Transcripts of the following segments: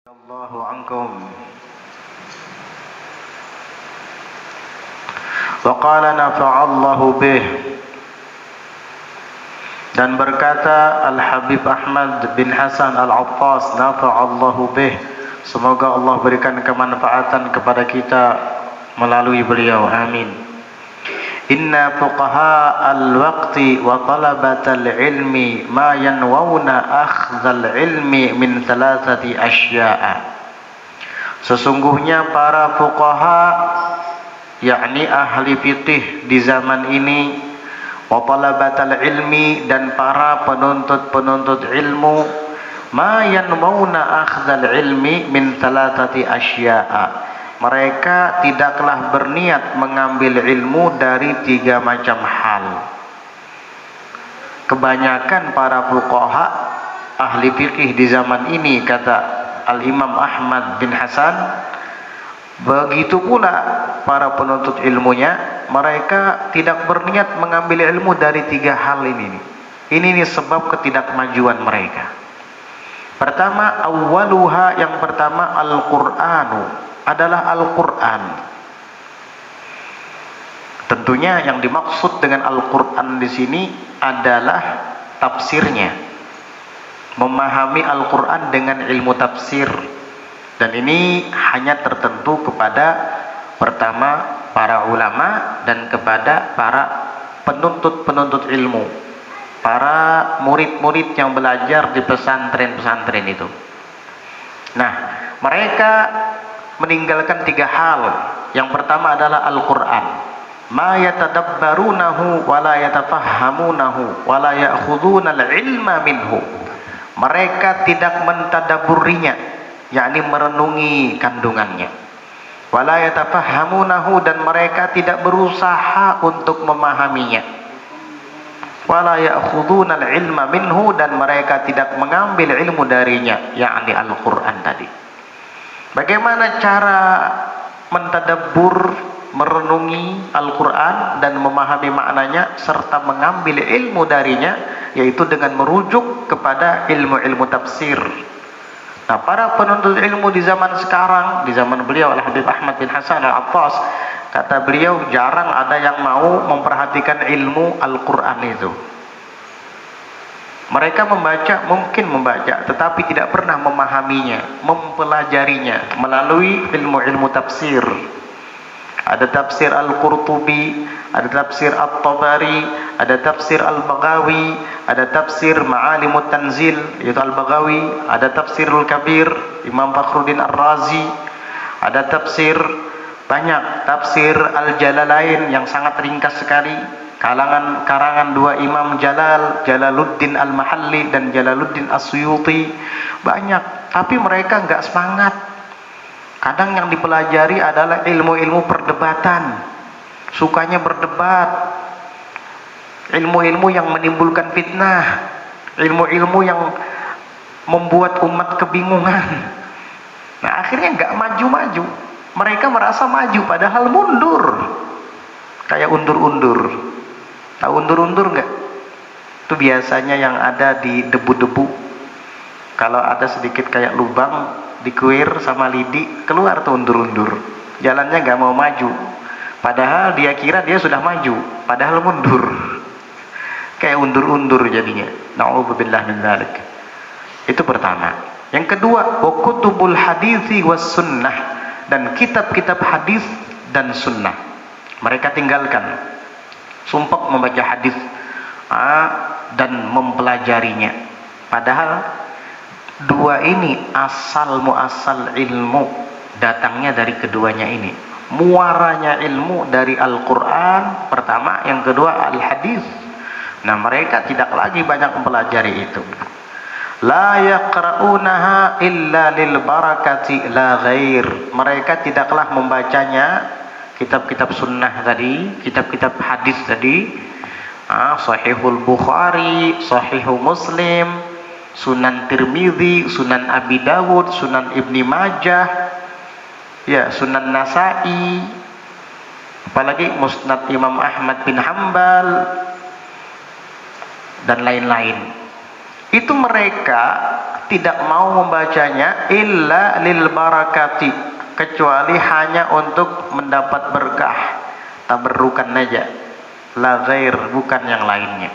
Allahu ankum wa qala nafa'allahu bih. Dan berkata Al-Habib Ahmad bin Hasan Al-Attas, nafa'allahu bih, semoga Allah berikan kemanfaatan kepada kita melalui beliau, amin. Inna fuqaha al-waqti wa talabatal ilmi ma yanwauna akhdhal ilmi min thalathati asya'a. Sesungguhnya para fuqaha, yakni ahli fikih di zaman ini, wa talabatal ilmi, dan para penuntut-penuntut ilmu, ma yanwauna akhdhal ilmi min thalathati asya'a. Mereka tidaklah berniat mengambil ilmu dari 3 macam hal. Kebanyakan para fuqaha ahli fikih di zaman ini, kata Al-Imam Ahmad bin Hasan, begitu pula para penuntut ilmunya, mereka tidak berniat mengambil ilmu dari 3 hal ini. Ini sebab ketidakmajuan mereka. Pertama, awwaluha, yang pertama, Al-Qur'anu, adalah Al-Quran. Tentunya yang dimaksud dengan Al-Quran di sini adalah tafsirnya, memahami Al-Quran dengan ilmu tafsir. Dan ini hanya tertentu kepada, pertama, para ulama, dan kepada para penuntut-penuntut ilmu, para murid-murid yang belajar di pesantren-pesantren itu. Nah, mereka meninggalkan 3 hal. Yang pertama adalah Al-Quran, ma yatadabbarunahu wa la yatafahhamunahu wa la ya'khudunal ilma minhu. Mereka tidak mentadabburinya, yakni merenungi kandungannya. Wa la yatafahhamunahu, dan mereka tidak berusaha untuk memahaminya. Wa la ya'khudunal ilma minhu, dan mereka tidak mengambil ilmu darinya, yakni Al-Quran tadi. Bagaimana cara mentadabbur, merenungi Al-Quran dan memahami maknanya serta mengambil ilmu darinya, yaitu dengan merujuk kepada ilmu-ilmu tafsir. Nah, para penuntut ilmu di zaman sekarang, di zaman beliau Al-Habib Ahmad bin Hasan Al-Attas, kata beliau, jarang ada yang mau memperhatikan ilmu Al-Quran itu. Mereka mungkin membaca, tetapi tidak pernah memahaminya, mempelajarinya melalui ilmu-ilmu tafsir. Ada tafsir Al-Qurtubi, ada tafsir At-Tabari, ada tafsir Al-Baghawi, ada tafsir Ma'alimut Tanzil, yaitu Al-Baghawi, ada tafsirul Kabir, Imam Fakhruddin Ar-Razi, ada tafsir, banyak tafsir Al-Jalalain yang sangat ringkas sekali, karangan 2 Imam Jalaluddin Al-Mahalli dan Jalaluddin As-Suyuti, banyak. Tapi mereka enggak semangat. Kadang yang dipelajari adalah ilmu-ilmu perdebatan, sukanya berdebat, ilmu-ilmu yang menimbulkan fitnah, ilmu-ilmu yang membuat umat kebingungan. Nah, akhirnya enggak maju-maju. Mereka merasa maju padahal mundur, kayak undur-undur. Tahu undur-undur enggak? Itu biasanya yang ada di debu-debu. Kalau ada sedikit kayak lubang, dikuir sama lidi, keluar tuh undur-undur. Jalannya enggak mau maju. Padahal dia kira dia sudah maju, padahal mundur. Kayak undur-undur jadinya. Na'udzubillah min dzalik. Itu pertama. Yang kedua, wa kutubul hadithi was sunnah, dan kitab-kitab hadis dan sunnah mereka tinggalkan. Sumpah membaca hadis dan mempelajarinya. Padahal 2 ini asal muasal ilmu, datangnya dari keduanya ini. Muaranya ilmu dari Al-Quran pertama, yang kedua Al-Hadis. Nah, mereka tidak lagi banyak mempelajari itu. La yaqra'unaha illa lil barakati la ghair. Mereka tidaklah membacanya, kitab-kitab sunnah tadi, kitab-kitab hadis tadi, Sahihul Bukhari, Sahihul Muslim, Sunan Tirmidzi, Sunan Abi Dawud, Sunan Ibni Majah, ya, Sunan Nasai, apalagi Musnad Imam Ahmad bin Hambal, dan lain-lain. Itu mereka tidak mau membacanya illa lil barakati, kecuali hanya untuk mendapat berkah, tabarrukan aja, la ghair, bukan yang lainnya.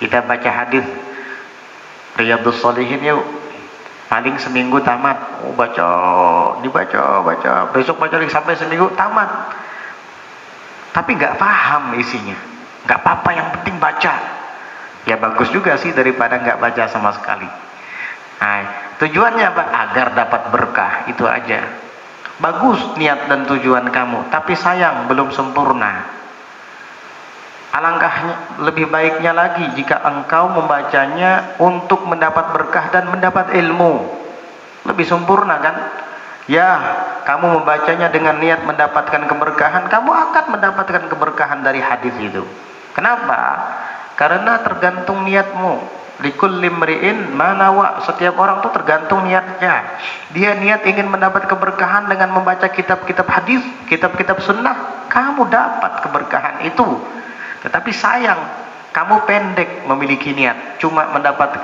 Kita baca hadis Riyadhus Shalihin yuk, paling seminggu tamat. Baca, dibaca, besok baca lagi sampai seminggu tamat, tapi nggak paham isinya. Nggak apa-apa, yang penting baca. Ya bagus juga sih daripada nggak baca sama sekali. Nah, tujuannya apa? Agar dapat berkah, itu aja. Bagus niat dan tujuan kamu, tapi sayang belum sempurna. Alangkahnya lebih baiknya lagi jika engkau membacanya untuk mendapat berkah dan mendapat ilmu. Lebih sempurna kan? Ya, kamu membacanya dengan niat mendapatkan keberkahan, kamu akan mendapatkan keberkahan dari hadis itu. Kenapa? Karena tergantung niatmu. Likulli mri'in ma nawa, setiap orang tuh tergantung niatnya. Dia niat ingin mendapat keberkahan dengan membaca kitab-kitab hadis, kitab-kitab sunnah, kamu dapat keberkahan itu. Tetapi sayang, kamu pendek memiliki niat, cuma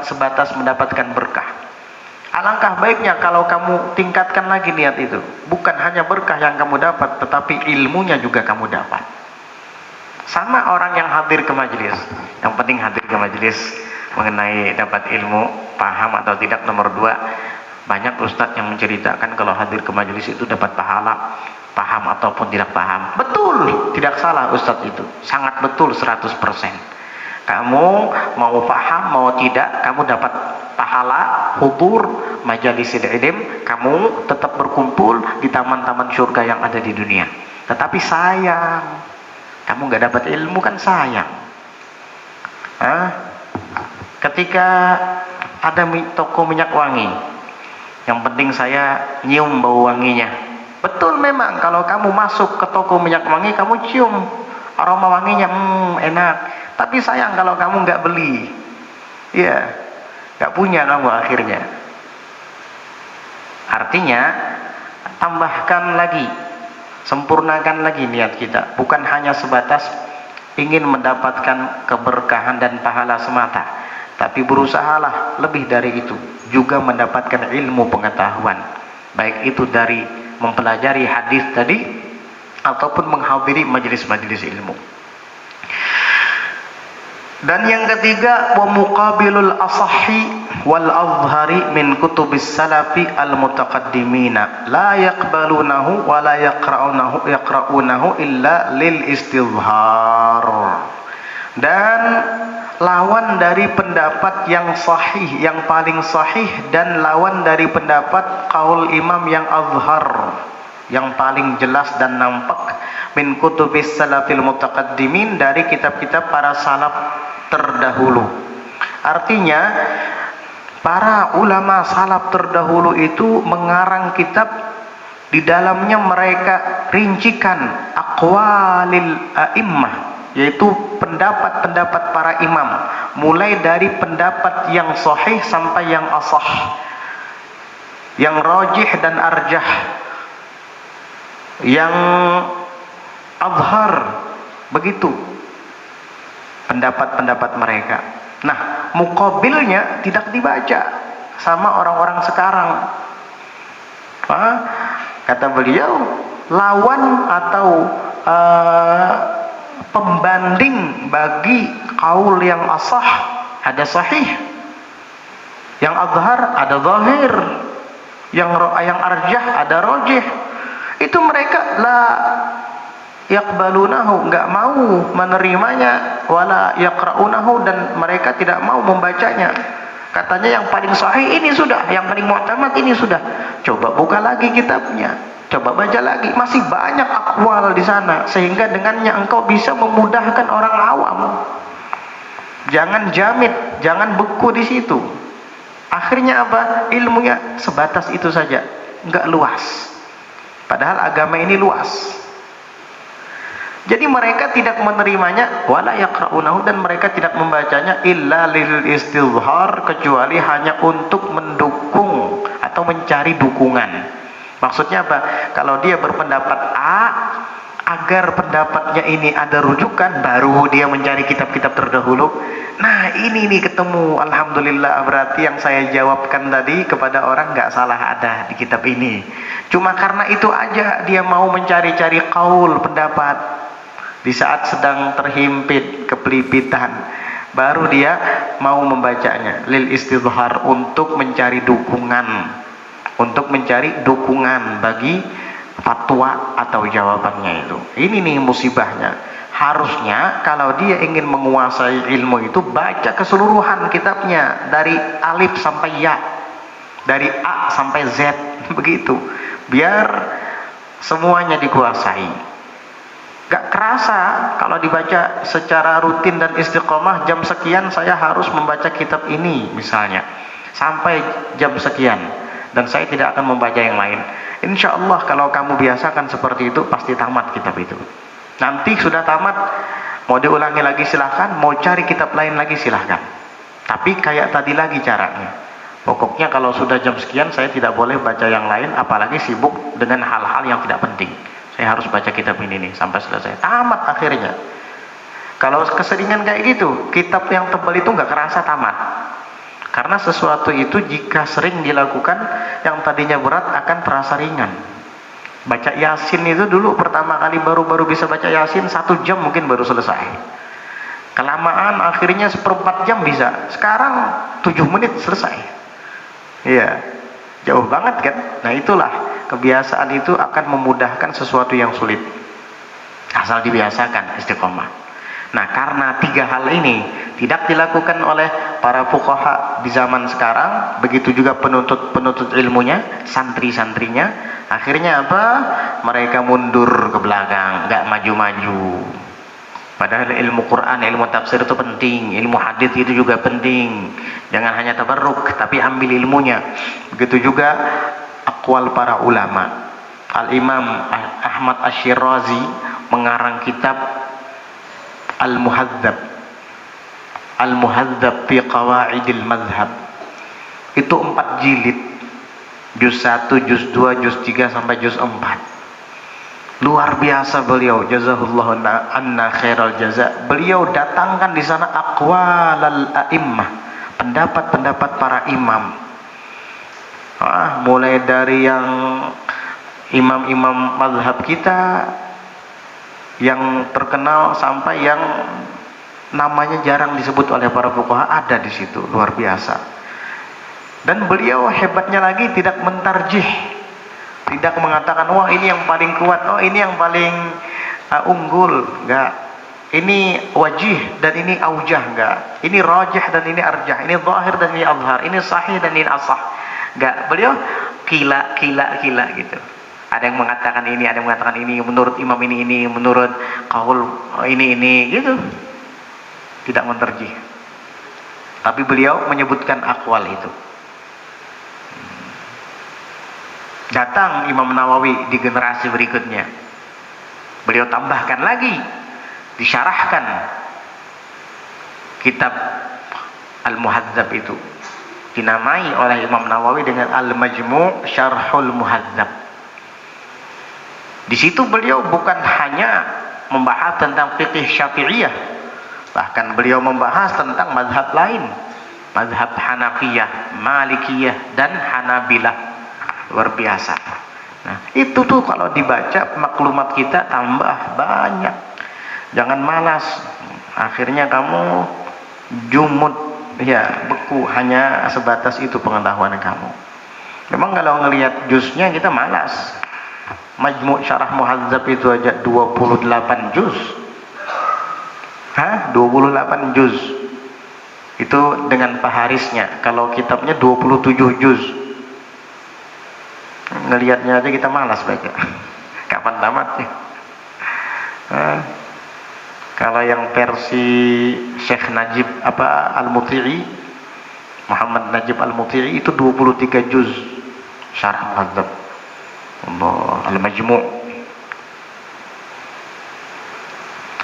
sebatas mendapatkan berkah. Alangkah baiknya kalau kamu tingkatkan lagi niat itu. Bukan hanya berkah yang kamu dapat, tetapi ilmunya juga kamu dapat. Sama orang yang hadir ke majelis. Yang penting hadir ke majelis mengenai dapat ilmu, paham atau tidak. Nomor 2, banyak ustadz yang menceritakan kalau hadir ke majelis itu dapat pahala, paham ataupun tidak paham. Betul, tidak salah ustadz itu, sangat betul 100%. Kamu mau paham mau tidak, kamu dapat pahala hudur majelis ilm, kamu tetap berkumpul di taman-taman surga yang ada di dunia. Tetapi sayang, kamu nggak dapat ilmu, kan sayang. Ketika ada toko minyak wangi, yang penting saya nyium bau wanginya. Betul memang kalau kamu masuk ke toko minyak wangi, kamu cium aroma wanginya, enak. Tapi sayang kalau kamu nggak beli, ya nggak punya kamu akhirnya. Artinya tambahkan lagi, sempurnakan lagi niat kita, bukan hanya sebatas ingin mendapatkan keberkahan dan pahala semata, tapi berusahalah lebih dari itu, juga mendapatkan ilmu pengetahuan, baik itu dari mempelajari hadis tadi ataupun menghadiri majelis-majelis ilmu. Dan yang ketiga, wa muqabilul asahhi wal azhari min kutubis salafi al mutaqaddimina la yaqbalunahu wa la yaqra'unahu illa lil istizhar. Dan lawan dari pendapat yang sahih, yang paling sahih, dan lawan dari pendapat kaul imam yang azhar, yang paling jelas dan nampak, min kutubis salafil mutaqaddimin, dari kitab-kitab para salaf terdahulu. Artinya para ulama salaf terdahulu itu mengarang kitab, di dalamnya mereka rincikan aqwalil a'immah, yaitu pendapat-pendapat para imam, mulai dari pendapat yang sahih sampai yang asah, yang rajih dan arjah, yang azhar, begitu pendapat-pendapat mereka. Nah, muqabilnya tidak dibaca sama orang-orang sekarang. Kata beliau, lawan atau pembanding bagi kaul yang asah ada sahih, yang azhar ada zahir, yang arjah ada rajih. Itu mereka la yaqbalunahu, enggak mau menerimanya, wala yaqra'unahu, dan mereka tidak mau membacanya. Katanya yang paling sahih ini sudah, yang paling mu'tamad ini sudah. Coba buka lagi kitabnya, coba baca lagi, masih banyak akwal di sana, sehingga dengannya engkau bisa memudahkan orang awam. Jangan jamit, jangan beku di situ. Akhirnya apa? Ilmunya sebatas itu saja, enggak luas. Padahal agama ini luas. Jadi mereka tidak menerimanya, wala yaqra'unahu, dan mereka tidak membacanya illa lil istizhar, kecuali hanya untuk mendukung atau mencari dukungan. Maksudnya apa? Kalau dia berpendapat A, agar pendapatnya ini ada rujukan, baru dia mencari kitab-kitab terdahulu. Nah ini nih ketemu, alhamdulillah. Berarti yang saya jawabkan tadi kepada orang nggak salah, ada di kitab ini. Cuma karena itu aja dia mau mencari-cari kaul, pendapat di saat sedang terhimpit kepelipitan, baru dia mau membacanya lil istidhar, untuk mencari dukungan bagi fatwa atau jawabannya itu. Ini nih musibahnya. Harusnya kalau dia ingin menguasai ilmu itu, baca keseluruhan kitabnya dari alif sampai ya, dari A sampai Z, begitu, biar semuanya dikuasai. Gak kerasa kalau dibaca secara rutin dan istiqomah, jam sekian saya harus membaca kitab ini misalnya sampai jam sekian, dan saya tidak akan membaca yang lain. Insya Allah kalau kamu biasakan seperti itu, pasti tamat kitab itu. Nanti sudah tamat, mau diulangi lagi silahkan, mau cari kitab lain lagi silahkan. Tapi kayak tadi lagi caranya. Pokoknya kalau sudah jam sekian saya tidak boleh baca yang lain, apalagi sibuk dengan hal-hal yang tidak penting. Saya harus baca kitab ini nih sampai selesai. Tamat akhirnya. Kalau keseringan kayak gitu, kitab yang tebal itu nggak kerasa tamat. Karena sesuatu itu jika sering dilakukan, yang tadinya berat akan terasa ringan. Baca Yasin itu dulu pertama kali baru bisa baca Yasin 1 jam mungkin baru selesai. Kelamaan akhirnya 1/4 jam bisa. Sekarang 7 menit selesai. Iya, jauh banget kan? Nah itulah, kebiasaan itu akan memudahkan sesuatu yang sulit. Asal dibiasakan istiqomah. Nah karena 3 hal ini tidak dilakukan oleh para fuqaha di zaman sekarang, begitu juga penuntut ilmunya, santri-santrinya, akhirnya apa? Mereka mundur ke belakang, nggak maju-maju. Padahal ilmu Quran, ilmu tafsir itu penting, ilmu hadis itu juga penting. Jangan hanya tabarruk, tapi ambil ilmunya. Begitu juga aqwal para ulama. Al-Imam Ahmad Asy-Syirazi mengarang kitab Al-Muhadzab fi Qawaidil Madhab. Itu 4 jilid, juz 1, juz 2, juz 3 sampai juz 4. Luar biasa beliau, jazahullahu anna khairal jaza. Beliau datangkan di sana aqwalal a'immah, pendapat-pendapat para imam. Mulai dari yang imam-imam mazhab kita yang terkenal sampai yang namanya jarang disebut oleh para fuqaha, ada di situ. Luar biasa. Dan beliau hebatnya lagi tidak mentarjih, tidak mengatakan wah ini yang paling kuat, oh ini yang paling unggul, enggak. Ini wajih dan ini aujah, enggak. Ini rajih dan ini arjah, ini zahir dan ini azhar, ini sahih dan ini asah. Enggak, beliau kila gitu. Ada yang mengatakan ini, ada yang mengatakan ini, menurut imam ini, menurut qaul ini gitu. Tidak menterjih. Tapi beliau menyebutkan aqwal itu. Datang Imam Nawawi di generasi berikutnya. Beliau tambahkan lagi, disyarahkan kitab Al-Muhadzab itu. Dinamai oleh Imam Nawawi dengan Al-Majmu' Syarhul Muhadzab. Di situ beliau bukan hanya membahas tentang fikih Syafi'iyah, bahkan beliau membahas tentang mazhab lain, mazhab Hanafiyah, Malikiyah dan Hanabilah. Luar biasa. Nah, itu tuh kalau dibaca maklumat kita tambah banyak. Jangan malas. Akhirnya kamu jumud, ya, beku, hanya sebatas itu pengetahuan kamu. Memang kalau ngelihat juznya kita malas. Majmu' Syarah Muhadzab itu aja 28 juz. 28 juz. Itu dengan paharisnya. Kalau kitabnya 27 juz. Ngelihatnya aja kita malas baca. Kapan tamatnya? Kalau yang versi Syekh Najib Al-Muti'i, Muhammad Najib Al-Muti'i itu 23 juz Syarah Muhadzab. Allah, Al-Majmu'.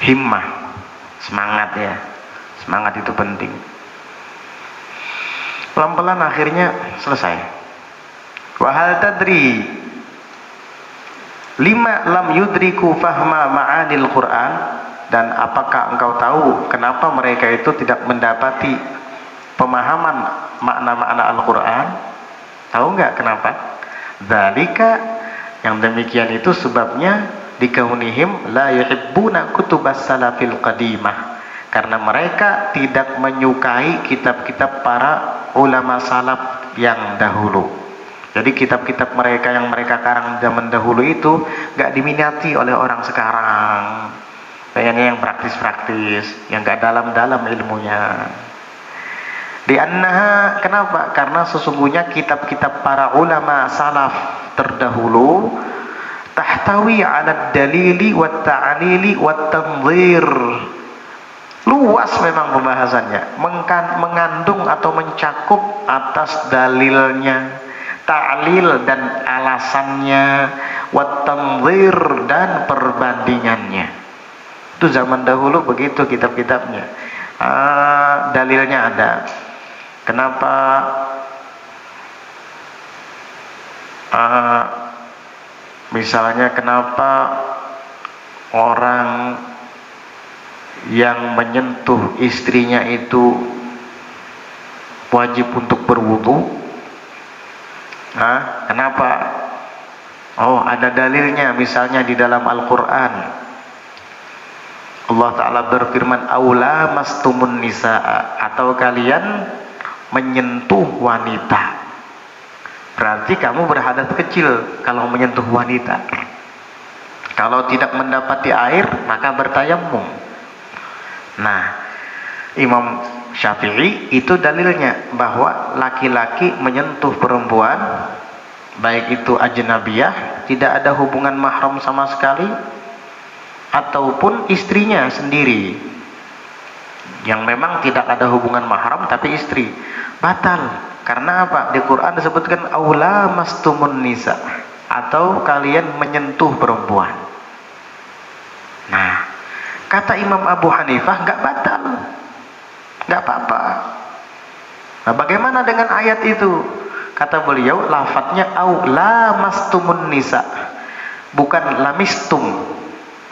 Himmah, semangat ya. Semangat itu penting. Pelan-pelan akhirnya selesai. Wa hal tadri, Lima lam yudriku fahma ma'anil Quran. Dan apakah engkau tahu kenapa mereka itu tidak mendapati pemahaman makna-makna Al-Quran? Tahu nggak kenapa? Dzalika, yang demikian itu sebabnya dikaunihim la yuhibbuna kutubas salafil qadimah, karena mereka tidak menyukai kitab-kitab para ulama salaf yang dahulu. Jadi kitab-kitab mereka yang mereka karang zaman dahulu itu nggak diminati oleh orang sekarang. Kayaknya yang praktis-praktis, yang nggak dalam-dalam ilmunya. Diannaha, kenapa? Karena sesungguhnya kitab-kitab para ulama salaf terdahulu tahtawi ala dalili wat ta'lili wat tanzir. Luas memang pembahasannya, mengandung atau mencakup atas dalilnya, ta'lil dan alasannya, wat tanzir dan perbandingannya. Itu zaman dahulu begitu kitab-kitabnya. Dalilnya ada. Kenapa misalnya kenapa orang yang menyentuh istrinya itu wajib untuk berwudu? Kenapa? Oh, ada dalilnya, misalnya di dalam Al-Quran. Allah Ta'ala berfirman, aula mastumun nisa'a, atau kalian menyentuh wanita. Berarti kamu berhadas kecil kalau menyentuh wanita. Kalau tidak mendapati air, maka bertayamum. Nah, Imam Syafi'i itu dalilnya bahwa laki-laki menyentuh perempuan, baik itu ajnabiyah, tidak ada hubungan mahram sama sekali, ataupun istrinya sendiri yang memang tidak ada hubungan mahram tapi istri, batal. Karena apa? Di Quran disebutkan aula mastumun nisa, atau kalian menyentuh perempuan. Nah, kata Imam Abu Hanifah nggak batal, nggak apa-apa. Nah, bagaimana dengan ayat itu? Kata beliau, lafadznya aula mastumun nisa, bukan lamistum,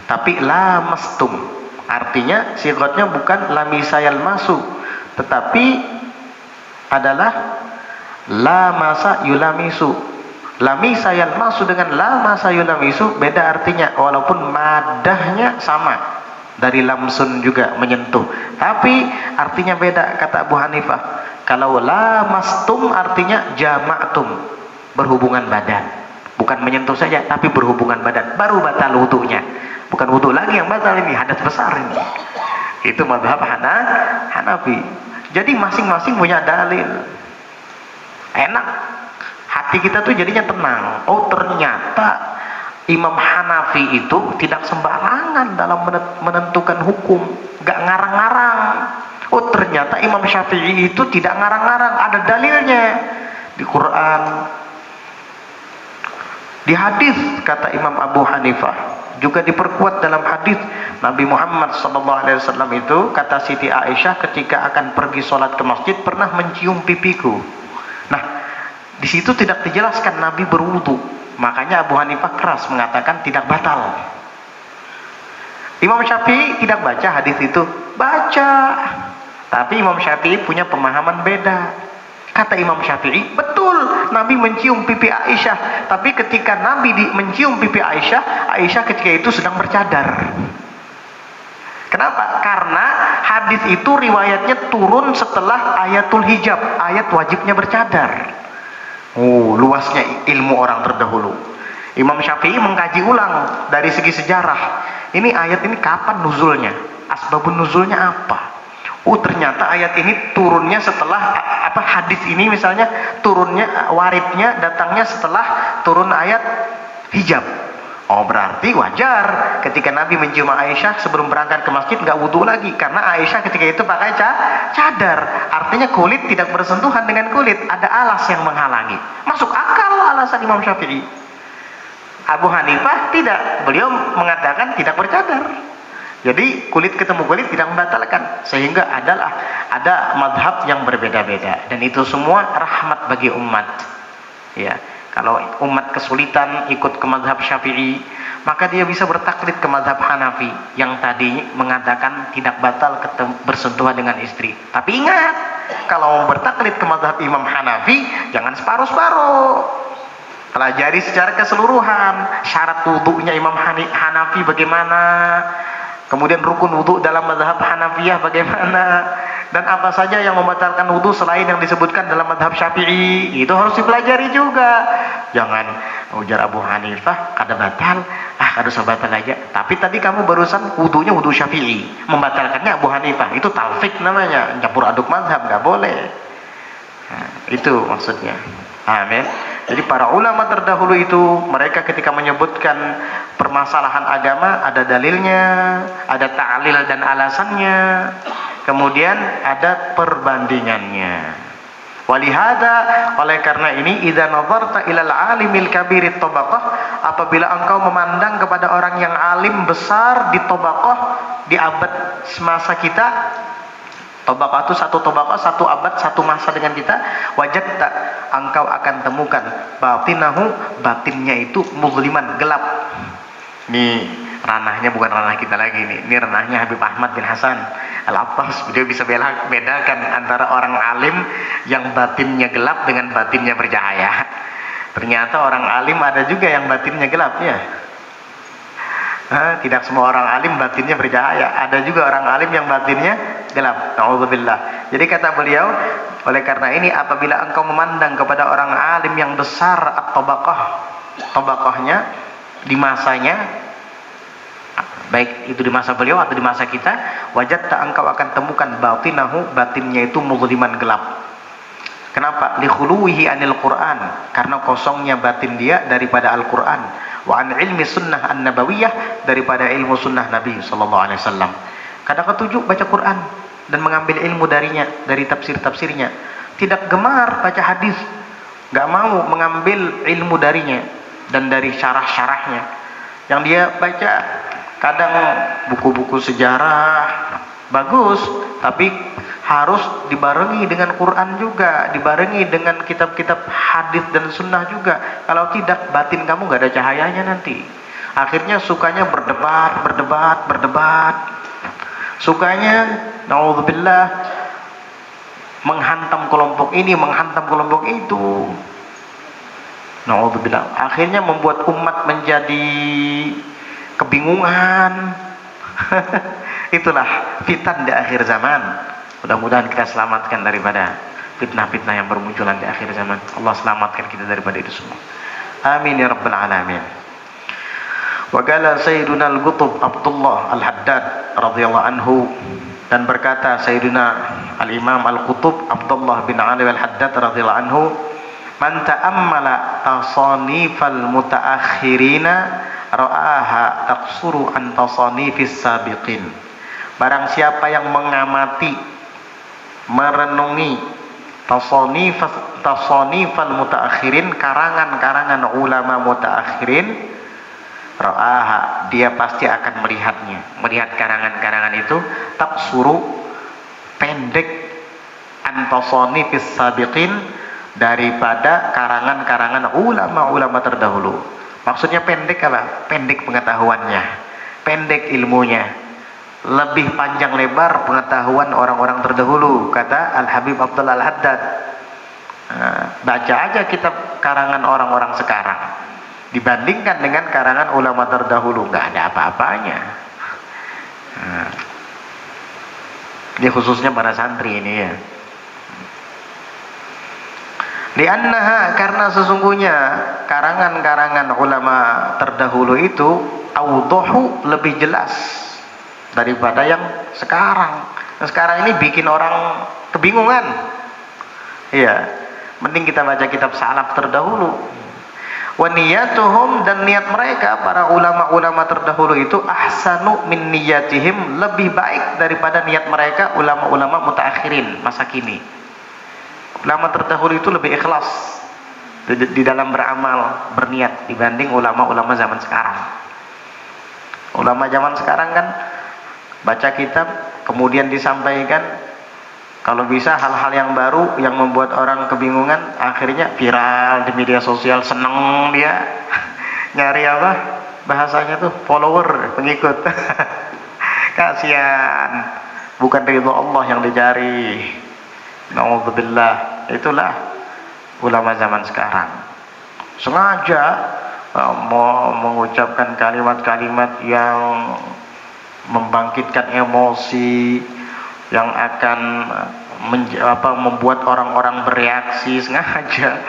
tapi lamastum. Artinya sigatnya bukan lamisayal masu, tetapi adalah lamasa yulamisu. Lamisayal masu dengan lamasa yulamisu beda artinya, walaupun madahnya sama, dari lamsun juga menyentuh, tapi artinya beda. Kata Abu Hanifah, kalau lamastum artinya jama'tum, berhubungan badan, bukan menyentuh saja tapi berhubungan badan, baru batal wudunya. Bukan wudu lagi yang batal, ini hadas besar ini. Itu mazhab Hanafi. Jadi masing-masing punya dalil. Enak, hati kita tuh jadinya tenang. Oh, ternyata Imam Hanafi itu tidak sembarangan dalam menentukan hukum, gak ngarang-ngarang. Oh, ternyata Imam Syafi'i itu tidak ngarang-ngarang, ada dalilnya di Quran, di hadis. Kata Imam Abu Hanifah, juga diperkuat dalam hadis Nabi Muhammad SAW itu, kata Siti Aisyah, ketika akan pergi sholat ke masjid pernah mencium pipiku. Nah, di situ tidak dijelaskan Nabi berwudu, makanya Abu Hanifah keras mengatakan tidak batal. Imam Syafi'i tidak baca hadis itu, baca, tapi Imam Syafi'i punya pemahaman beda. Kata Imam Syafi'i, betul Nabi mencium pipi Aisyah, tapi ketika Nabi mencium pipi Aisyah, Aisyah ketika itu sedang bercadar. Kenapa? Karena hadis itu riwayatnya turun setelah ayatul hijab, ayat wajibnya bercadar. Oh, luasnya ilmu orang terdahulu. Imam Syafi'i mengkaji ulang dari segi sejarah. Ini ayat ini kapan nuzulnya? Asbabun nuzulnya apa? Oh, ternyata ayat ini turunnya setelah hadis ini misalnya turunnya, waridnya datangnya setelah turun ayat hijab. Oh, berarti wajar ketika Nabi mencium Aisyah sebelum berangkat ke masjid nggak wudu lagi, karena Aisyah ketika itu pakai cadar. Artinya kulit tidak bersentuhan dengan kulit, ada alas yang menghalangi. Masuk akal alasan Imam Syafi'i. Abu Hanifah tidak, beliau mengatakan tidak bercadar. Jadi kulit ketemu kulit tidak membatalkan, sehingga ada madhab yang berbeda-beda, dan itu semua rahmat bagi umat. Ya, Kalau umat kesulitan ikut ke mazhab Syafi'i, maka dia bisa bertaklid ke mazhab Hanafi yang tadi mengatakan tidak batal bersentuhan dengan istri. Tapi ingat, kalau bertaklid ke mazhab Imam Hanafi, jangan separuh-separuh. Pelajari secara keseluruhan syarat wudunya Imam Hanafi bagaimana, kemudian rukun wudu dalam mazhab Hanafiyah bagaimana, dan apa saja yang membatalkan wudu selain yang disebutkan dalam mazhab Syafi'i. Itu harus dipelajari juga. Jangan ujar Abu Hanifah kada batal, kada usah batal aja. Tapi tadi kamu barusan wudunya wudu Syafi'i, membatalkannya Abu Hanifah. Itu talfik namanya, campur aduk mazhab, nggak boleh. Nah, itu maksudnya. Amin. Jadi para ulama terdahulu itu, mereka ketika menyebutkan permasalahan agama, ada dalilnya, ada ta'lil dan alasannya, kemudian ada perbandingannya. Walihada, oleh karena ini, idza nazarta ilal alimil kabirit tabaqah, apabila engkau memandang kepada orang yang alim besar di tabaqah, di abad semasa kita, tabaqah itu satu tabaqah, satu abad, satu masa dengan kita, wajadta, engkau akan temukan batinahu, batinnya itu muzliman, gelap. Ini ranahnya bukan ranah kita lagi nih. Ini ranahnya Habib Ahmad bin Hasan Al-Attas. Dia bisa bedakan antara orang alim yang batinnya gelap dengan batinnya bercahaya. Ternyata orang alim ada juga yang batinnya gelap ya. Tidak semua orang alim batinnya bercahaya. Ada juga orang alim yang batinnya gelap. Na'udzubillah. Jadi kata beliau, oleh karena ini apabila engkau memandang kepada orang alim yang besar at-tabaqah, tabaqahnya di masanya, baik itu di masa beliau atau di masa kita, wajadta, engkau akan temukan batinahu, batinnya itu muzliman, gelap. Kenapa? Likhuluwihi anil Quran, karena kosongnya batin dia daripada Al-Quran, wa an ilmi sunnah an-nabawiyah, daripada ilmu sunnah Nabi sallallahu alaihi wasallam. Kadang ketujuh baca Quran dan mengambil ilmu darinya, dari tafsir-tafsirnya. Tidak gemar baca hadis, nggak mau mengambil ilmu darinya dan dari syarah-syarahnya. Yang dia baca kadang buku-buku sejarah bagus, tapi harus dibarengi dengan Quran juga, dibarengi dengan kitab-kitab hadis dan sunnah juga. Kalau tidak, batin kamu nggak ada cahayanya nanti. Akhirnya sukanya berdebat. Sukanya, naudzubillah, menghantam kelompok ini, menghantam kelompok itu. Naudzubillah. Akhirnya membuat umat menjadi kebingungan. Itulah fitan di akhir zaman. Mudah-mudahan kita selamatkan daripada fitnah-fitnah yang bermunculan di akhir zaman. Allah selamatkan kita daripada itu semua. Amin ya rabbal alamin. Wa qala Sayyiduna Al-Qutb Abdullah Al-Haddad radhiyallahu anhu, dan berkata Sayyiduna Al-Imam Al-Qutb Abdullah bin Ali Al-Haddad radhiyallahu anhu, man ta'ammala tasanifal mutaakhirina ra'aha taqsuru an tasanifis sabiqin. Barang siapa yang mengamati, merenungi tasanifal mutaakhirin, karangan-karangan ulama mutaakhirin, ra'aha, dia pasti akan melihatnya, melihat karangan-karangan itu, taqsuru, pendek, an tasanifis sabiqin, daripada karangan-karangan ulama-ulama terdahulu. Maksudnya pendek apa? Pendek pengetahuannya, pendek ilmunya, lebih panjang lebar pengetahuan orang-orang terdahulu, kata Al-Habib Abdullah Al-Haddad. Baca aja kitab karangan orang-orang sekarang dibandingkan dengan karangan ulama terdahulu, nggak ada apa-apanya. Ini khususnya para santri ini ya. Li'annaha, karena sesungguhnya karangan-karangan ulama terdahulu itu awdahu, lebih jelas daripada yang sekarang. Nah, sekarang ini bikin orang kebingungan. Iya, mending kita baca kitab salaf terdahulu. Wa niyatuhum, dan niat mereka para ulama-ulama terdahulu itu ahsanu min niyatihim, lebih baik daripada niat mereka ulama-ulama mutaakhirin masa kini. Ulama terdahulu itu lebih ikhlas di dalam beramal, berniat dibanding ulama-ulama zaman sekarang. Ulama zaman sekarang kan baca kitab kemudian disampaikan Kalau bisa hal-hal yang baru yang membuat orang kebingungan, akhirnya viral di media sosial, seneng dia nyari apa bahasanya tuh, follower, pengikut. Kasihan, bukan ridho Allah yang dicari. Nauzubillah. Itulah ulama zaman sekarang, sengaja mau mengucapkan kalimat-kalimat yang membangkitkan emosi, yang akan membuat orang-orang bereaksi, sengaja.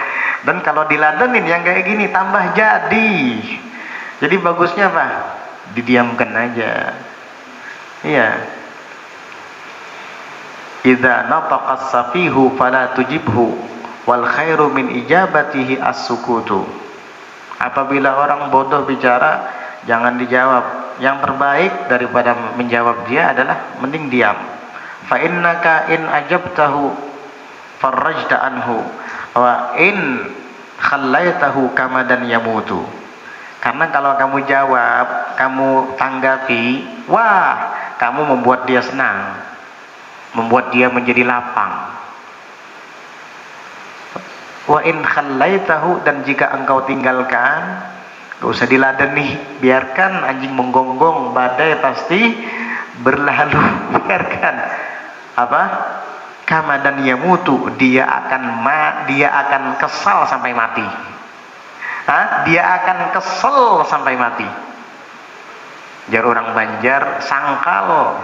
Dan kalau diladenin yang kayak gini tambah jadi. Jadi bagusnya apa? Didiamkan aja. Iya. Idza nataqa as-safihu fala tujibhu wal khairu min ijabatihi as-sukutu. Apabila orang bodoh bicara, jangan dijawab. Yang terbaik daripada menjawab dia adalah mending diam. Fa innaka in ajabtahu farajta anhu wa in khallaitahu kamadan yamutu. Karena kalau kamu jawab, kamu tanggapi, wah, kamu membuat dia senang, membuat dia menjadi lapang. Wa in khallaitahu, dan jika engkau tinggalkan, gak usah diladeni, biarkan anjing menggonggong, badai pasti berlalu. Biarkan apa? Kamadan yamutu, dia akan kesal sampai mati. Dia akan kesel sampai mati. Jar orang Banjar, sangkal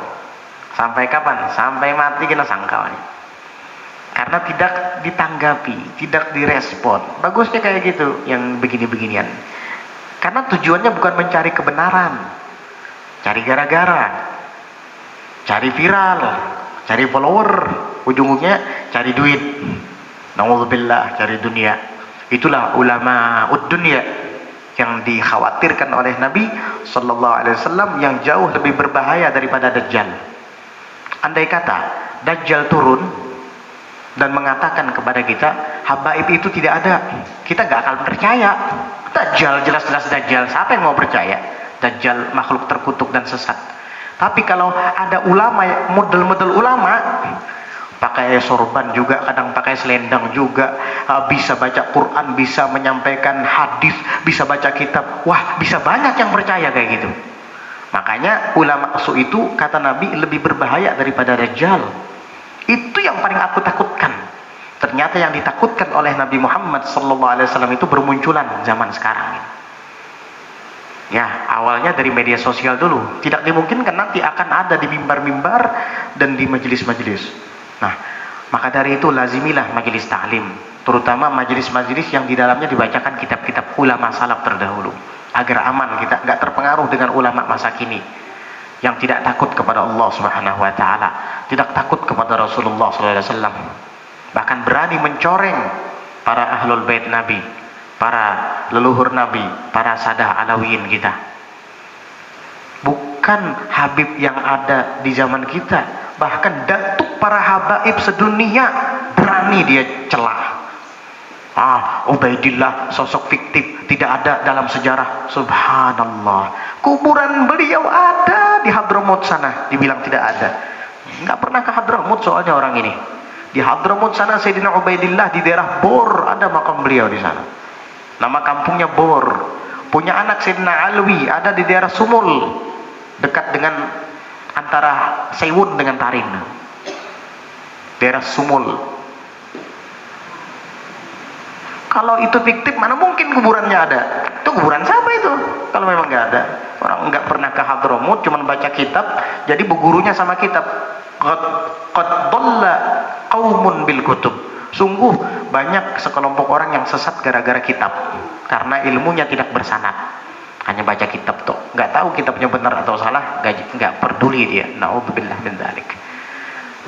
sampai kapan? Sampai mati kena sangkalnya. Karena tidak ditanggapi, tidak direspon. Bagusnya kayak gitu, yang begini-beginian. Karena tujuannya bukan mencari kebenaran, cari gara-gara, cari viral, cari follower, ujung-ujungnya cari duit. Nauzubillah, cari dunia. Itulah ulama dunia yang dikhawatirkan oleh Nabi sallallahu alaihi wasallam, yang jauh lebih berbahaya daripada Dajjal. Andai kata Dajjal turun dan mengatakan kepada kita habaib itu tidak ada, kita gak akan percaya. Dajjal, jelas-jelas Dajjal, siapa yang mau percaya? Dajjal makhluk terkutuk dan sesat. Tapi kalau ada ulama, model-model ulama, pakai sorban juga, kadang pakai selendang juga, bisa baca Quran, bisa menyampaikan hadis, bisa baca kitab, wah, bisa banyak yang percaya kayak gitu. Makanya ulama su itu, kata Nabi, lebih berbahaya daripada Dajjal. Itu yang paling aku takutkan. Ternyata yang ditakutkan oleh Nabi Muhammad SAW itu bermunculan zaman sekarang. Ya, awalnya dari media sosial dulu. Tidak dimungkinkan nanti akan ada di mimbar-mimbar dan di majelis-majelis. Nah, maka dari itu lazimilah majelis ta'lim, terutama majelis-majelis yang di dalamnya dibacakan kitab-kitab ulama salaf terdahulu, agar aman, kita nggak terpengaruh dengan ulama masa kini yang tidak takut kepada Allah Subhanahu wa taala, tidak takut kepada Rasulullah sallallahu alaihi wasallam. Bahkan berani mencoreng para ahlul bait Nabi, para leluhur Nabi, para sadah alawiyin kita. Bukan Habib yang ada di zaman kita, bahkan datuk para habaib sedunia berani dia celah. Ubaidillah sosok fiktif, tidak ada dalam sejarah. Subhanallah, kuburan beliau ada di Hadramut sana, dibilang tidak ada. Nggak pernah ke Hadramut soalnya orang ini. Di Hadramut sana Sayyidina Ubaidillah, di daerah Bor ada makam beliau di sana. Nama kampungnya Bor. Punya anak Sayyidina Alwi ada di daerah Sumul, dekat dengan antara Seiwun dengan Tarin. Daerah Sumul. Kalau itu fiktif, mana mungkin kuburannya ada? Itu kuburan siapa itu? Kalau memang nggak ada, orang nggak pernah ke Hadramut, cuma baca kitab, jadi bergurunya sama kitab. Qad dhalla qaumun bil kutub. Sungguh banyak sekelompok orang yang sesat gara-gara kitab, karena ilmunya tidak bersanad, hanya baca kitab tuh, nggak tahu kitabnya benar atau salah, nggak peduli dia. Naudzubillah min dzalik.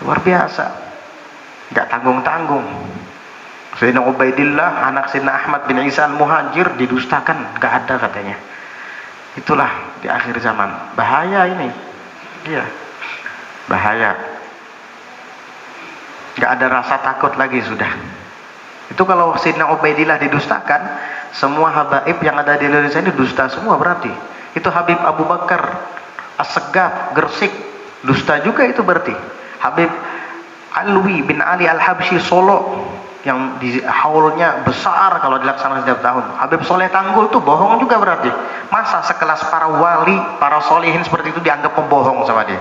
Luar biasa, nggak tanggung-tanggung. Sayyidina Ubaidillah anak Sayyidina Ahmad bin Isa al-Muhajir didustakan, nggak ada katanya. Itulah di akhir zaman, bahaya ini. Iya, bahaya. Nggak ada rasa takut lagi sudah. Itu kalau Sayyidina Ubaidillah didustakan, semua habaib yang ada di Indonesia ini dusta semua berarti. Itu Habib Abu Bakar As-Segaf Gresik dusta juga itu berarti. Habib Alwi bin Ali Al-Habsyi Solo, yang di haulnya besar kalau dilaksanakan setiap tahun. Habib Soleh Tanggul tuh bohong juga berarti. Masa sekelas para wali, para solihin seperti itu dianggap pembohong sama dia?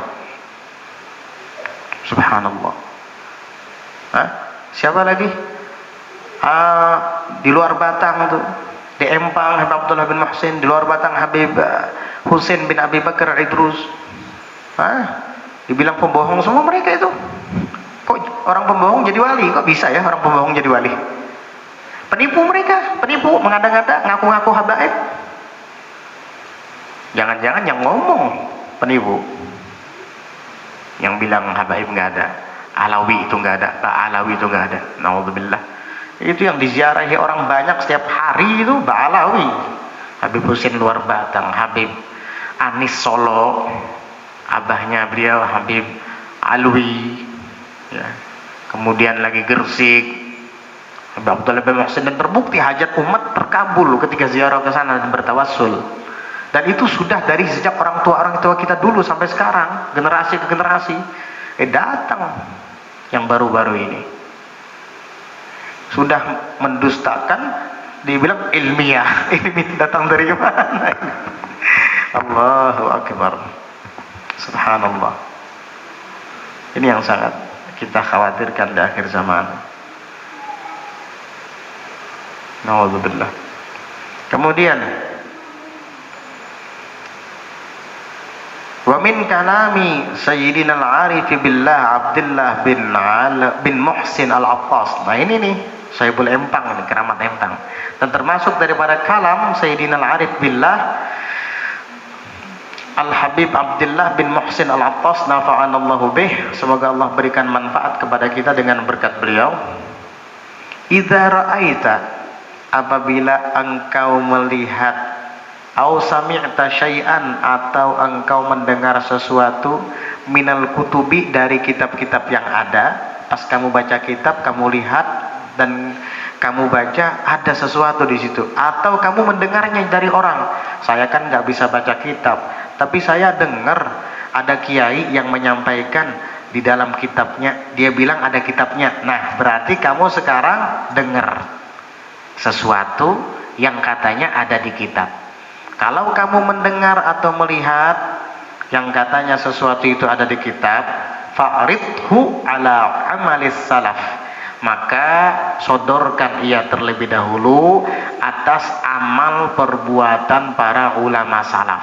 Subhanallah. Hah? Siapa lagi? Di luar Batang tuh, di Empang Habib Abdullah bin Muhsin, di luar Batang Habib Husain bin Abi Bakar Idrus. Dibilang pembohong semua mereka itu. Kok orang pembohong jadi wali? Kok bisa ya orang pembohong jadi wali? Penipu mereka, penipu, mengada-ngada, ngaku-ngaku habaib. Jangan-jangan yang ngomong penipu, yang bilang habaib nggak ada, Alawi itu nggak ada, Pak Alawi itu nggak ada. Naudzubillah. Itu yang diziarahi orang banyak setiap hari itu Pak Alawi, Habib Husain luar Batang, Habib Anis Solo, abahnya beliau Habib Alwi. Ya. Kemudian lagi Gersik Habib Abdullah bin Muhsin, dan terbukti hajat umat terkabul ketika ziarah ke sana dan bertawassul. Dan itu sudah dari sejak orang tua kita dulu sampai sekarang, generasi ke generasi. Datang yang baru-baru ini sudah mendustakan, dibilang ilmiah. Ini datang dari mana? Allahu Akbar. Subhanallah. Ini yang sangat kita khawatirkan di akhir zaman. Nauzubillah. Kemudian wa min kalami Sayyidina al-Arif billah Abdullah bin Muhsin al-Attas. Nah ini nih Saibul Empang, ini keramat Empang. Dan termasuk daripada kalam Sayyidina al-Arif billah Al-Habib Abdullah bin Muhsin Al-Attas, nafa'anallahu bih, semoga Allah berikan manfaat kepada kita dengan berkat beliau. Idza ra'aita, apabila engkau melihat, au sami'ta syai'an, atau engkau mendengar sesuatu, minal kutubi, dari kitab-kitab yang ada. Pas kamu baca kitab, kamu lihat dan kamu baca ada sesuatu di situ, atau kamu mendengarnya dari orang. Saya kan nggak bisa baca kitab, tapi saya dengar ada kiai yang menyampaikan di dalam kitabnya, dia bilang ada kitabnya. Nah, berarti kamu sekarang dengar sesuatu yang katanya ada di kitab. Kalau kamu mendengar atau melihat yang katanya sesuatu itu ada di kitab, fa'ridhu ala amalis salaf, maka sodorkan ia terlebih dahulu atas amal perbuatan para ulama salaf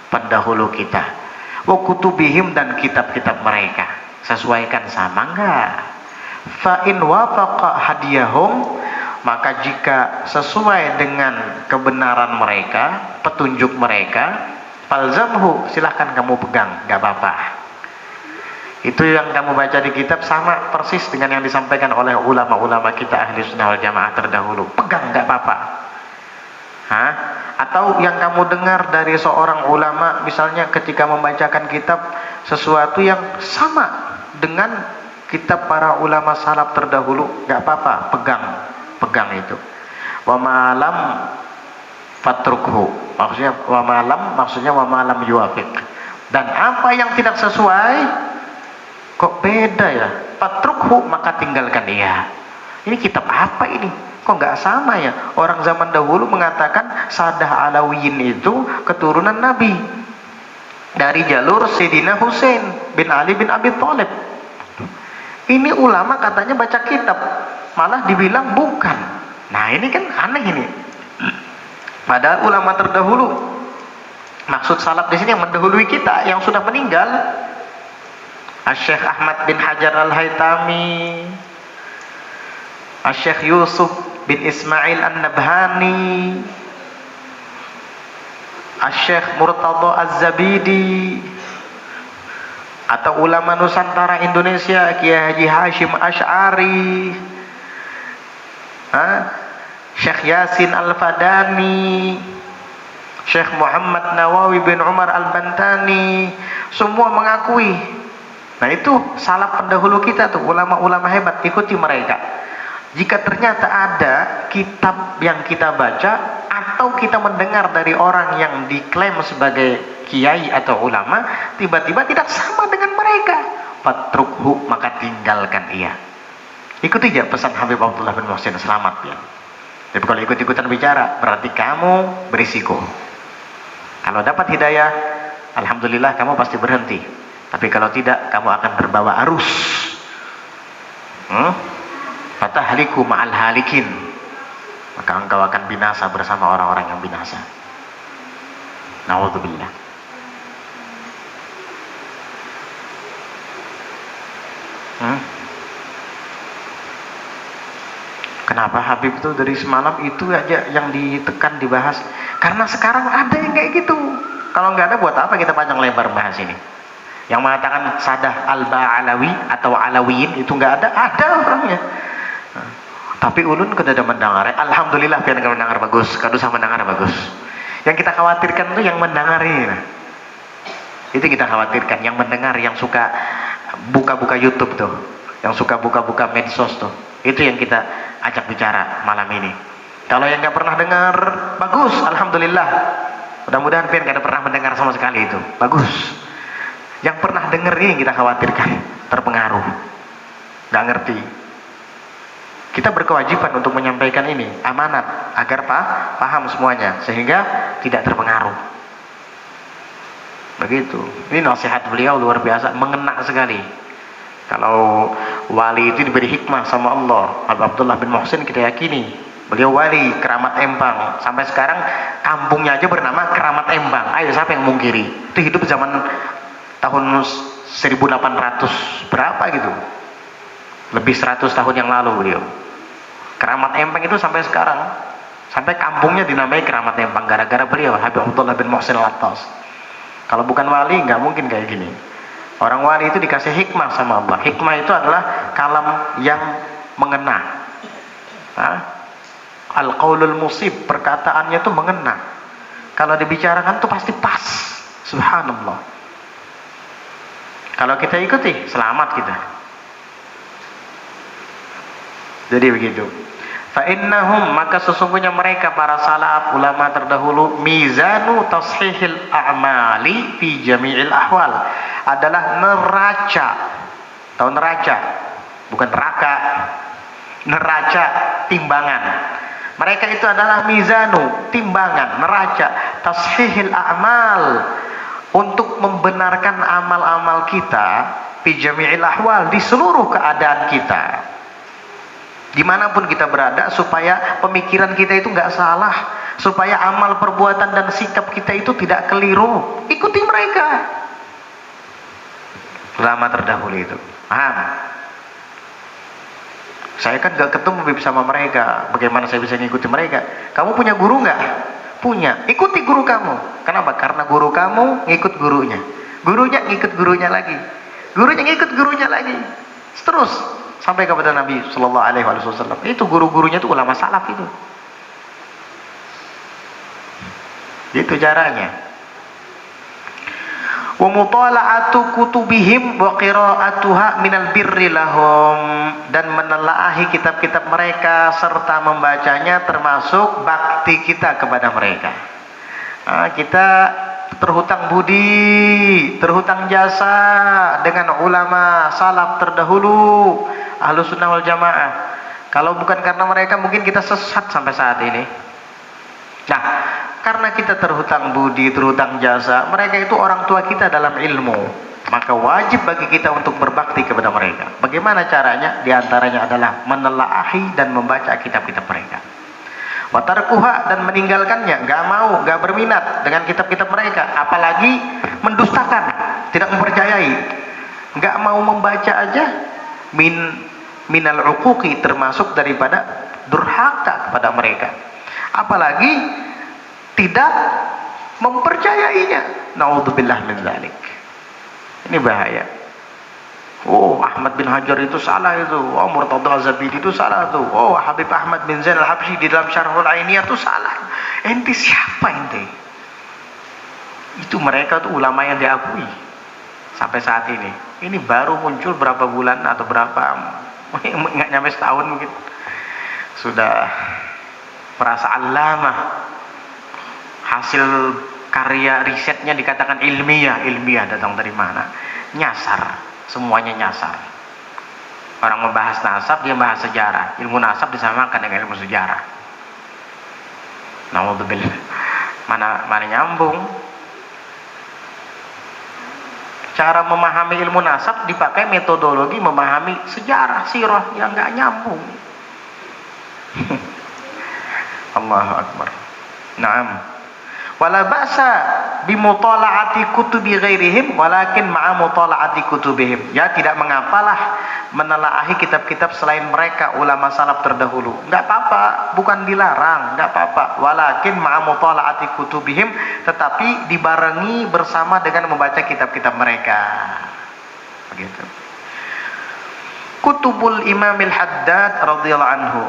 pendahulu kita, wa kutubihim, dan kitab-kitab mereka. Sesuaikan sama enggak? Fa in wafaqa hadiyahum, maka jika sesuai dengan kebenaran mereka, petunjuk mereka, falzamhu, silahkan kamu pegang, enggak apa-apa. Itu yang kamu baca di kitab sama persis dengan yang disampaikan oleh ulama-ulama kita ahli sunnah wal jamaah terdahulu, pegang, enggak apa-apa. Atau yang kamu dengar dari seorang ulama, misalnya ketika membacakan kitab sesuatu yang sama dengan kitab para ulama salaf terdahulu, enggak apa-apa, pegang itu. Wa malam fatrukhu, maksudnya wa malam yuwafiq, dan apa yang tidak sesuai, kok beda ya, fatrukhu, maka tinggalkan dia. Ini kitab apa ini? Kok nggak sama ya? Orang zaman dahulu mengatakan Sadah Alawiyin itu keturunan Nabi dari jalur Sayyidina Husain bin Ali bin Abi Thalib. Ini ulama katanya baca kitab, malah dibilang bukan. Nah ini kan aneh ini. Padahal ulama terdahulu, maksud salaf di sini yang mendahului kita, yang sudah meninggal, Asy-Syaikh Ahmad bin Hajar Al-Haytami, Asy-Syaikh Yusuf bin Ismail An-Nabhani, Asy-Syaikh Murtadha Az-Zabidi, atau ulama Nusantara Indonesia Kiai Haji Hashim Asy'ari, Syekh Yasin Al-Fadani, Syekh Muhammad Nawawi bin Umar Al-Bantani, semua mengakui. Nah itu salaf pendahulu kita tuh, ulama-ulama hebat, ikuti mereka. Jika ternyata ada kitab yang kita baca atau kita mendengar dari orang yang diklaim sebagai kiai atau ulama, tiba-tiba tidak sama dengan mereka, fatrukhu, maka tinggalkan ia. Ikuti aja pesan Habib Abdullah bin Muhsin, selamat ya. Tapi kalau ikut-ikutan bicara, berarti kamu berisiko. Kalau dapat hidayah, alhamdulillah kamu pasti berhenti. Tapi kalau tidak, kamu akan terbawa arus. Fatahliku ma'al halikin, maka engkau akan binasa bersama orang-orang yang binasa. Na'udzubillah. Kenapa Habib itu dari semalam itu aja yang ditekan, dibahas? Karena sekarang ada yang kayak gitu. Kalau nggak ada, buat apa kita panjang lebar bahas ini? Yang mengatakan Sadah Al-Ba'alawi atau Alawiyin itu nggak ada, ada orangnya. Tapi ulun kada mendengar. Alhamdulillah pian kalau mendengar bagus, kada usah mendengar bagus. Yang kita khawatirkan itu yang mendengar ini. Itu kita khawatirkan, yang mendengar, yang suka buka-buka YouTube tuh, yang suka buka-buka medsos tuh. Itu yang kita ajak bicara malam ini. Kalau yang nggak pernah dengar, bagus, alhamdulillah. Mudah-mudahan pian kada pernah mendengar sama sekali itu, bagus. Yang pernah dengar ini kita khawatirkan terpengaruh, nggak ngerti. Kita berkewajiban untuk menyampaikan ini, amanat, agar paham semuanya, sehingga tidak terpengaruh. Begitu. Ini nasihat beliau luar biasa, mengena sekali. Kalau wali itu diberi hikmah sama Allah, Abdullah bin Muhsin kita yakini, beliau wali Keramat Empang. Sampai sekarang kampungnya aja bernama Keramat Empang. Ayo siapa yang mungkiri? Itu hidup zaman tahun 1800 berapa gitu. Lebih 100 tahun yang lalu beliau. Keramat Empang itu sampai sekarang, sampai kampungnya dinamai Keramat Empang gara-gara beliau, Habib Abdullah bin Muhsin Al-Attas. Kalau bukan wali nggak mungkin kayak gini. Orang wali itu dikasih hikmah sama Allah. Hikmah itu adalah kalam yang mengena. Al-qaulul musib, perkataannya itu mengena. Kalau dibicarakan tuh pasti pas. Subhanallah. Kalau kita ikuti, selamat kita. Jadi begitu. Fa'innahum, maka sesungguhnya mereka para salaf, ulama terdahulu, mizanu tashihil a'mali fi jami'il ahwal, adalah neraca. Tahu neraca? Bukan neraka. Neraca, timbangan. Mereka itu adalah mizanu, timbangan, neraca, tashihil a'mal, untuk membenarkan amal-amal kita fi jami'il ahwal, di seluruh keadaan kita. Dimanapun kita berada, supaya pemikiran kita itu nggak salah, supaya amal, perbuatan dan sikap kita itu tidak keliru. Ikuti mereka, ulama terdahulu itu. Paham? Saya kan nggak ketemu sama mereka, bagaimana saya bisa ngikuti mereka? Kamu punya guru nggak? Punya. Ikuti guru kamu. Kenapa? Karena guru kamu ngikut gurunya, gurunya ngikut gurunya lagi, gurunya ngikut gurunya lagi, terus sampai kepada Nabi Sallallahu Alaihi Wasallam. Itu guru-gurunya itu ulama salaf itu. Itu caranya. Wa mutala'atu kutubihim wa qira'atuha minal birri lahum, dan menelaahi kitab-kitab mereka serta membacanya termasuk bakti kita kepada mereka. Kita terhutang budi, terhutang jasa dengan ulama salaf terdahulu, Ahlus Sunnah wal Jamaah. Kalau bukan karena mereka, mungkin kita sesat sampai saat ini. Nah, karena kita terhutang budi, terhutang jasa, mereka itu orang tua kita dalam ilmu, maka wajib bagi kita untuk berbakti kepada mereka. Bagaimana caranya? Di antaranya adalah menelaahi dan membaca kitab-kitab mereka. Watarkuha, dan meninggalkannya, nggak mau, nggak berminat dengan kitab-kitab mereka, apalagi mendustakan, tidak mempercayai, nggak mau membaca aja. Minal uquqi, termasuk daripada durhaka kepada mereka, apalagi tidak mempercayainya. Naudzubillah min dzalik. Ini bahaya. Oh, Ahmad bin Hajar itu salah itu. Oh, Murtada Az-Zabidi itu salah tuh. Oh, Habib Ahmad bin Zain Al-Habsyi di dalam Syarhul Ainiyah itu salah. Ente siapa ente? Itu mereka tuh ulama yang diakui sampai saat ini. Ini baru muncul berapa bulan atau berapa, nggak nyampe setahun mungkin, sudah merasa allamah. Hasil karya risetnya dikatakan ilmiah. Ilmiah datang dari mana? Nyasar. semuanya nyasar. Orang membahas nasab, dia bahas sejarah. Ilmu nasab disamakan dengan ilmu sejarah. Naudzubillah. Mana nyambung? Cara memahami ilmu nasab dipakai metodologi memahami sejarah, sirah yang nggak nyambung. Allahu Akbar. Naam. Wala ba'sa bimutala'ati kutubi ghairihim walakin ma'a mutala'ati kutubihim. Ya, tidak mengapalah menelaahi kitab-kitab selain mereka, ulama salaf terdahulu. Enggak apa-apa, bukan dilarang, enggak apa-apa. Walakin ma'a mutala'ati kutubihim, tetapi dibarengi bersama dengan membaca kitab-kitab mereka. Begitu. Kutubul Imamil Haddad radhiyallahu anhu.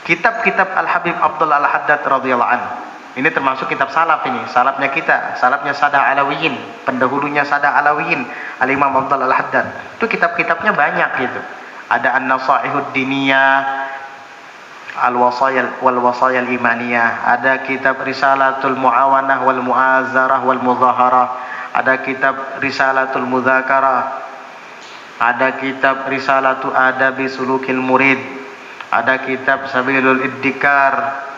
Kitab-kitab Al-Habib Abdullah Al-Haddad radhiyallahu anhu. Ini termasuk kitab salaf ini, salafnya kita, salafnya Sada Alawiyin, pendahulunya Sada Alawiyin, Al-Imam Abdullah Al-Haddad. Itu kitab-kitabnya banyak gitu. Ada An-Nasaihud Diniyah, Al-Wasayal wal Wasayal Imaniyah, ada kitab Risalatul Muawanah wal Mu'azarah wal Muzaharah, ada kitab Risalatul Mudzakarah, ada kitab Risalatu Adabi Sulukil Murid, ada kitab Sabilul Iddikar,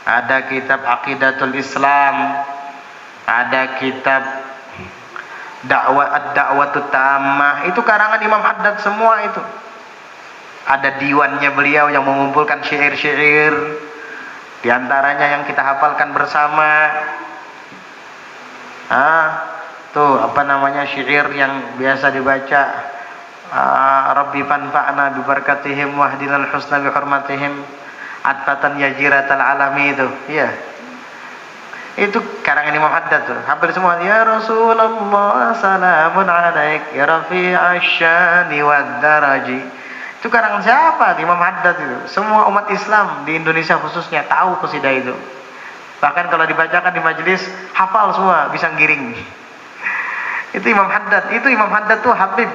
ada kitab Aqidatul Islam, ada kitab Ad-Da'watut Tammah. Itu karangan Imam Haddad semua itu. Ada diwannya beliau yang mengumpulkan syair-syair, di antaranya yang kita hafalkan bersama. Tuh apa namanya syair yang biasa dibaca, Rabbi fanfa'na bi barakatihim wahdinal husna bi hurmatihim. Atfatan yajiratal alami itu, iya. Itu karangan Imam Haddad tuh. Hampir semua. Ya Rasulullah salamun alaik ya rafi'ash syani wad daraji. Itu karangan siapa? Imam Haddad itu. Semua umat Islam di Indonesia khususnya tahu qasidah itu. Bahkan kalau dibacakan di majelis hafal semua, bisa giring. Itu Imam Haddad. Itu Imam Haddad tuh Habib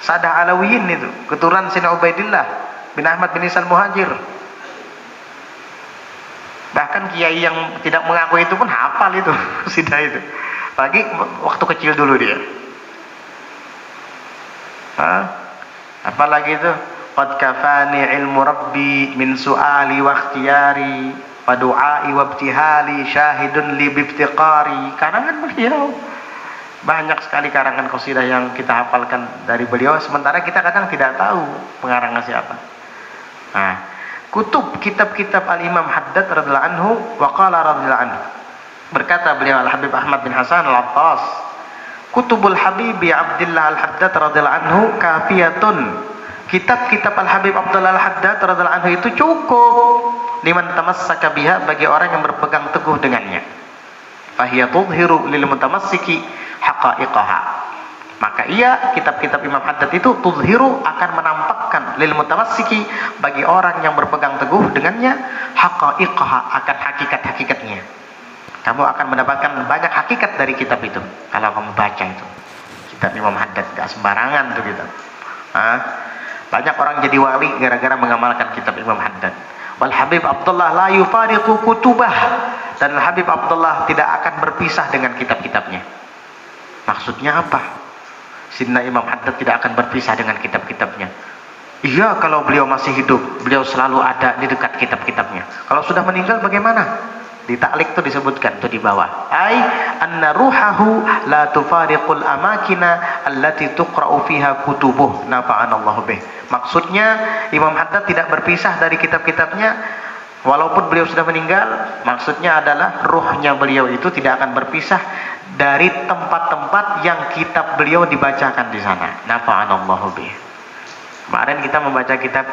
Sadah Alawiyin itu, keturunan Sayyidina Ubaidillah bin Ahmad bin Isal Muhajir. Bahkan kiai yang tidak mengaku itu pun hafal itu qasidah itu. Apalagi waktu kecil dulu dia. Apalagi itu qad kafani ilmu rabbi min su'ali wa ikhtiyari wa du'ai wa ibtihali syahidun li biftiqari. Karangan beliau. Banyak sekali karangan qasidah yang kita hafalkan dari beliau, sementara kita kadang tidak tahu pengarangnya siapa. Kutub kitab-kitab Al-Imam Haddad radhiyallahu anhu wa qala radhiyallahu anhu. Berkata beliau Al-Habib Ahmad bin Hasan Al-Attas, Kutubul Habibi Abdullah Al-Haddad radhiyallahu anhu kafiyatun. Kitab-kitab Al-Habib Abdullah Al-Haddad radhiyallahu anhu itu cukup liman tamassaka biha, bagi orang yang berpegang teguh dengannya. Fahiya tudhiru lil mutamassiki haqa'iqaha. Maka kitab-kitab Imam Haddad itu tudhiru, akan menampakkan lil mutamassiki, bagi orang yang berpegang teguh dengannya, haqa'iqaha, akan hakikat-hakikatnya. Kamu akan mendapatkan banyak hakikat dari kitab itu kalau kamu baca itu. Kitab Imam Haddad gak sembarangan tuh kitab. Banyak orang jadi wali gara-gara mengamalkan kitab Imam Haddad. Wal Habib Abdullah la yufariqu kutubah, dan Al Habib Abdullah tidak akan berpisah dengan kitab-kitabnya. Maksudnya apa? Sidna Imam Haddad tidak akan berpisah dengan kitab-kitabnya. Iya, kalau beliau masih hidup, beliau selalu ada di dekat kitab-kitabnya. Kalau sudah meninggal bagaimana? Di ta'liq itu disebutkan tuh di bawah. Ai anna ruhahu la tufariqul amakina allati tuqra'u fiha kutubuh nafa'anallahu bih. Maksudnya Imam Haddad tidak berpisah dari kitab-kitabnya walaupun beliau sudah meninggal. Maksudnya adalah ruhnya beliau itu tidak akan berpisah dari tempat-tempat yang kitab beliau dibacakan di sana. Nafa'anallahu bih. Kemarin kita membaca kitab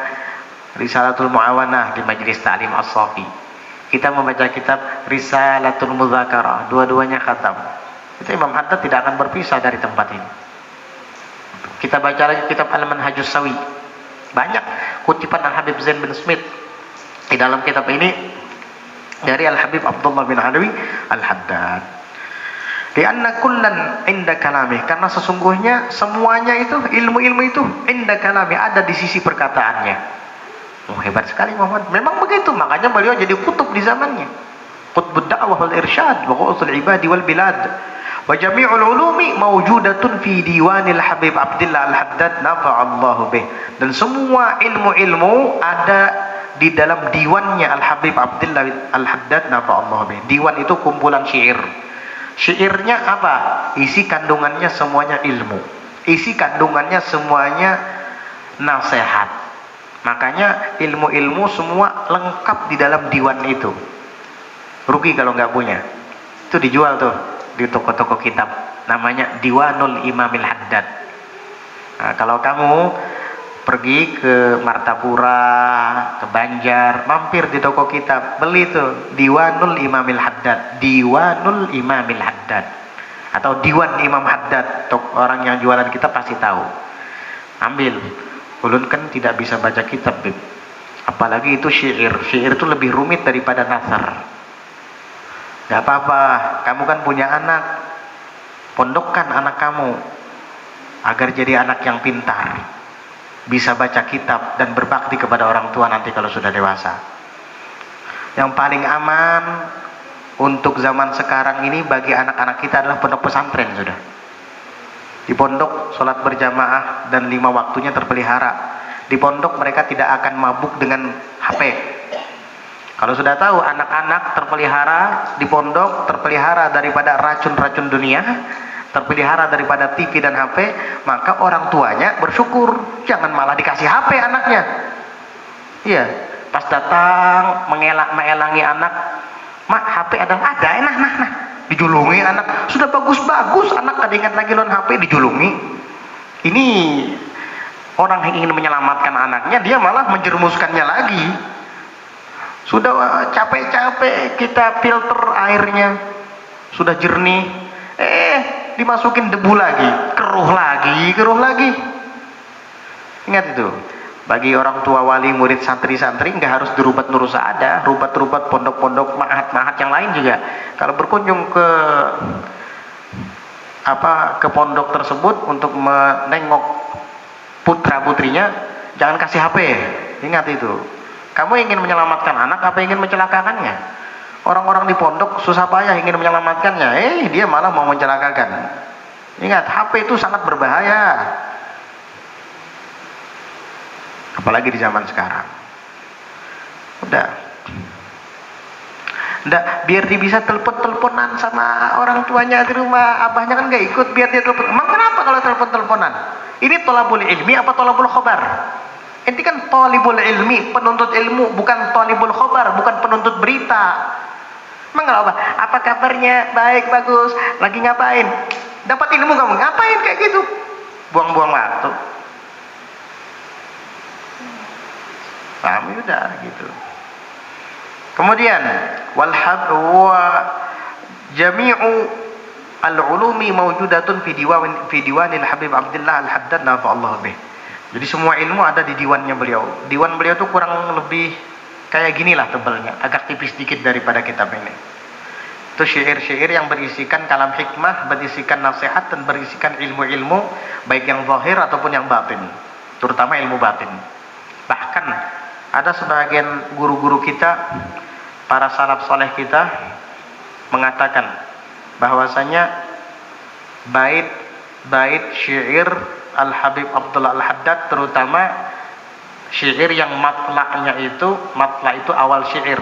Risalatul Muawanah di Majelis Ta'lim As-Safi. Kita membaca kitab Risalatul Mudzakarah, dua-duanya khatam. Itu Imam Haddad tidak akan berpisah dari tempat ini. Kita baca lagi kitab Al-Manhajus Sawi. Banyak kutipan Al-Habib Zain bin Smith di dalam kitab ini dari Al-Habib Abdullah bin Alawi Al-Haddad. Lianna kullan inda kalami, karena sesungguhnya semuanya itu, ilmu-ilmu itu inda kalami, ada di sisi perkataannya. Hebat sekali Muhammad. Memang begitu, makanya beliau jadi kutub di zamannya. Qutbud da'wah wal irsyad wa qutbul ibadi wal bilad. Wa jami'ul ulumi mawjudatun fi diwanil Habib Abdullah Al-Haddad nafa'allahu bih. Dan semua ilmu-ilmu ada di dalam diwannya Al-Habib Abdullah Al-Haddad nafa'allahu bih. Diwan itu kumpulan syair. Syairnya apa? Isi kandungannya semuanya ilmu. Isi kandungannya semuanya nasihat. Makanya ilmu-ilmu semua lengkap di dalam diwan itu. Rugi kalau nggak punya. Itu dijual tuh di toko-toko kitab, namanya Diwanul Imamil Haddad. Nah, kalau kamu pergi ke Martapura, ke Banjar, mampir di toko kitab, beli tuh Diwanul Imamil Haddad, Diwanul Imamil Haddad, atau Diwan Imam Haddad. Orang yang jualan kitab pasti tahu. Ambil. Ulun kan tidak bisa baca kitab, Bib. Apalagi itu syair. Syair itu lebih rumit daripada nasar. Gak apa-apa, kamu kan punya anak, pondokkan anak kamu agar jadi anak yang pintar, bisa baca kitab dan berbakti kepada orang tua nanti kalau sudah dewasa. Yang paling aman untuk zaman sekarang ini bagi anak-anak kita adalah pondok pesantren. Sudah di pondok sholat berjamaah dan 5 waktunya terpelihara. Di pondok mereka tidak akan mabuk dengan HP. Kalau sudah tahu anak-anak terpelihara di pondok, terpelihara daripada racun-racun dunia, terpelihara daripada TV dan HP, maka orang tuanya bersyukur. Jangan malah dikasih HP anaknya. Iya, pas datang mengelangi anak, mak HP ada nah, dijulungi anak. Sudah bagus-bagus anak kada ingat lagi lawan HP, dijulungi. Ini orang yang ingin menyelamatkan anaknya, dia malah menjerumuskannya lagi. Sudah capek-capek kita filter airnya, sudah jernih, dimasukin debu lagi, keruh lagi. Ingat itu, bagi orang tua wali murid santri-santri nggak harus dirubat nurusa, ada rubat-rubat pondok-pondok mahat-mahat yang lain juga. Kalau berkunjung ke pondok tersebut untuk menengok putra putrinya, jangan kasih HP. Ingat itu. Kamu ingin menyelamatkan anak apa ingin mencelakakannya? Orang-orang di pondok susah payah ingin menyelamatkannya, dia malah mau mencelakakan. Ingat, HP itu sangat berbahaya. Apalagi di zaman sekarang. Udah, biar dia bisa telepon-teleponan sama orang tuanya di rumah. Abahnya kan gak ikut, biar dia telepon. Emang kenapa kalau telepon-teleponan? Ini tolabul ilmi apa tolabul khobar? Ini kan tolibul ilmi, penuntut ilmu, bukan tolibul khobar, bukan penuntut berita. Emang gak apa? Apa kabarnya? Baik, bagus. Lagi ngapain? Dapat ilmu kamu? Ngapain kayak gitu? Buang-buang waktu. Paham? Udah gitu. Kemudian jami'u al-ulumi mawjudatun fi diwanil Habib Abdullah Al-Haddad nafa'allahu bih. Jadi semua ilmu ada di diwannya beliau. Diwan beliau itu kurang lebih kayak ginilah tebalnya, agak tipis dikit daripada kitab ini. Itu syair-syair yang berisikan kalam hikmah, berisikan nasihat, dan berisikan ilmu-ilmu baik yang zahir ataupun yang batin, terutama ilmu batin. Bahkan ada sebagian guru-guru kita, para salaf soleh kita mengatakan bahwasanya bait syair Al-Habib Abdullah Al-Haddad, terutama syair yang matla' itu awal syair,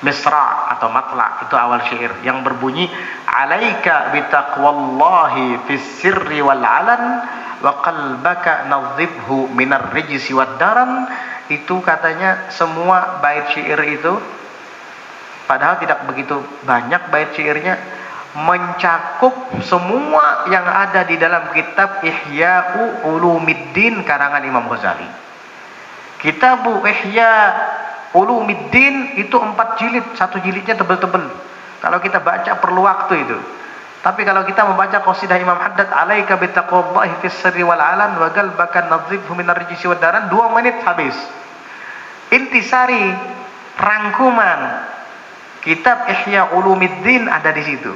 misra atau matla' itu awal syair yang berbunyi alaika bitaqwallahi fis sirri wal alan wa qalbaka nadhibhu minar rijsi wad daran. Itu katanya semua bait syair itu, padahal tidak begitu banyak bait syairnya, mencakup semua yang ada di dalam kitab Ihya'u Ulumiddin karangan Imam Ghazali. Kitab Ihya Ulumiddin itu 4 jilid, 1 jilidnya tebel-tebel. Kalau kita baca perlu waktu itu. Tapi kalau kita membaca qasidah Imam Haddad, alaika bitaqwallahi fis sirri wal alan wa qalbaka nadhibhu minar rijsi wad daran, 2 menit habis. Intisari, rangkuman kitab Ihya Ulumiddin ada di situ.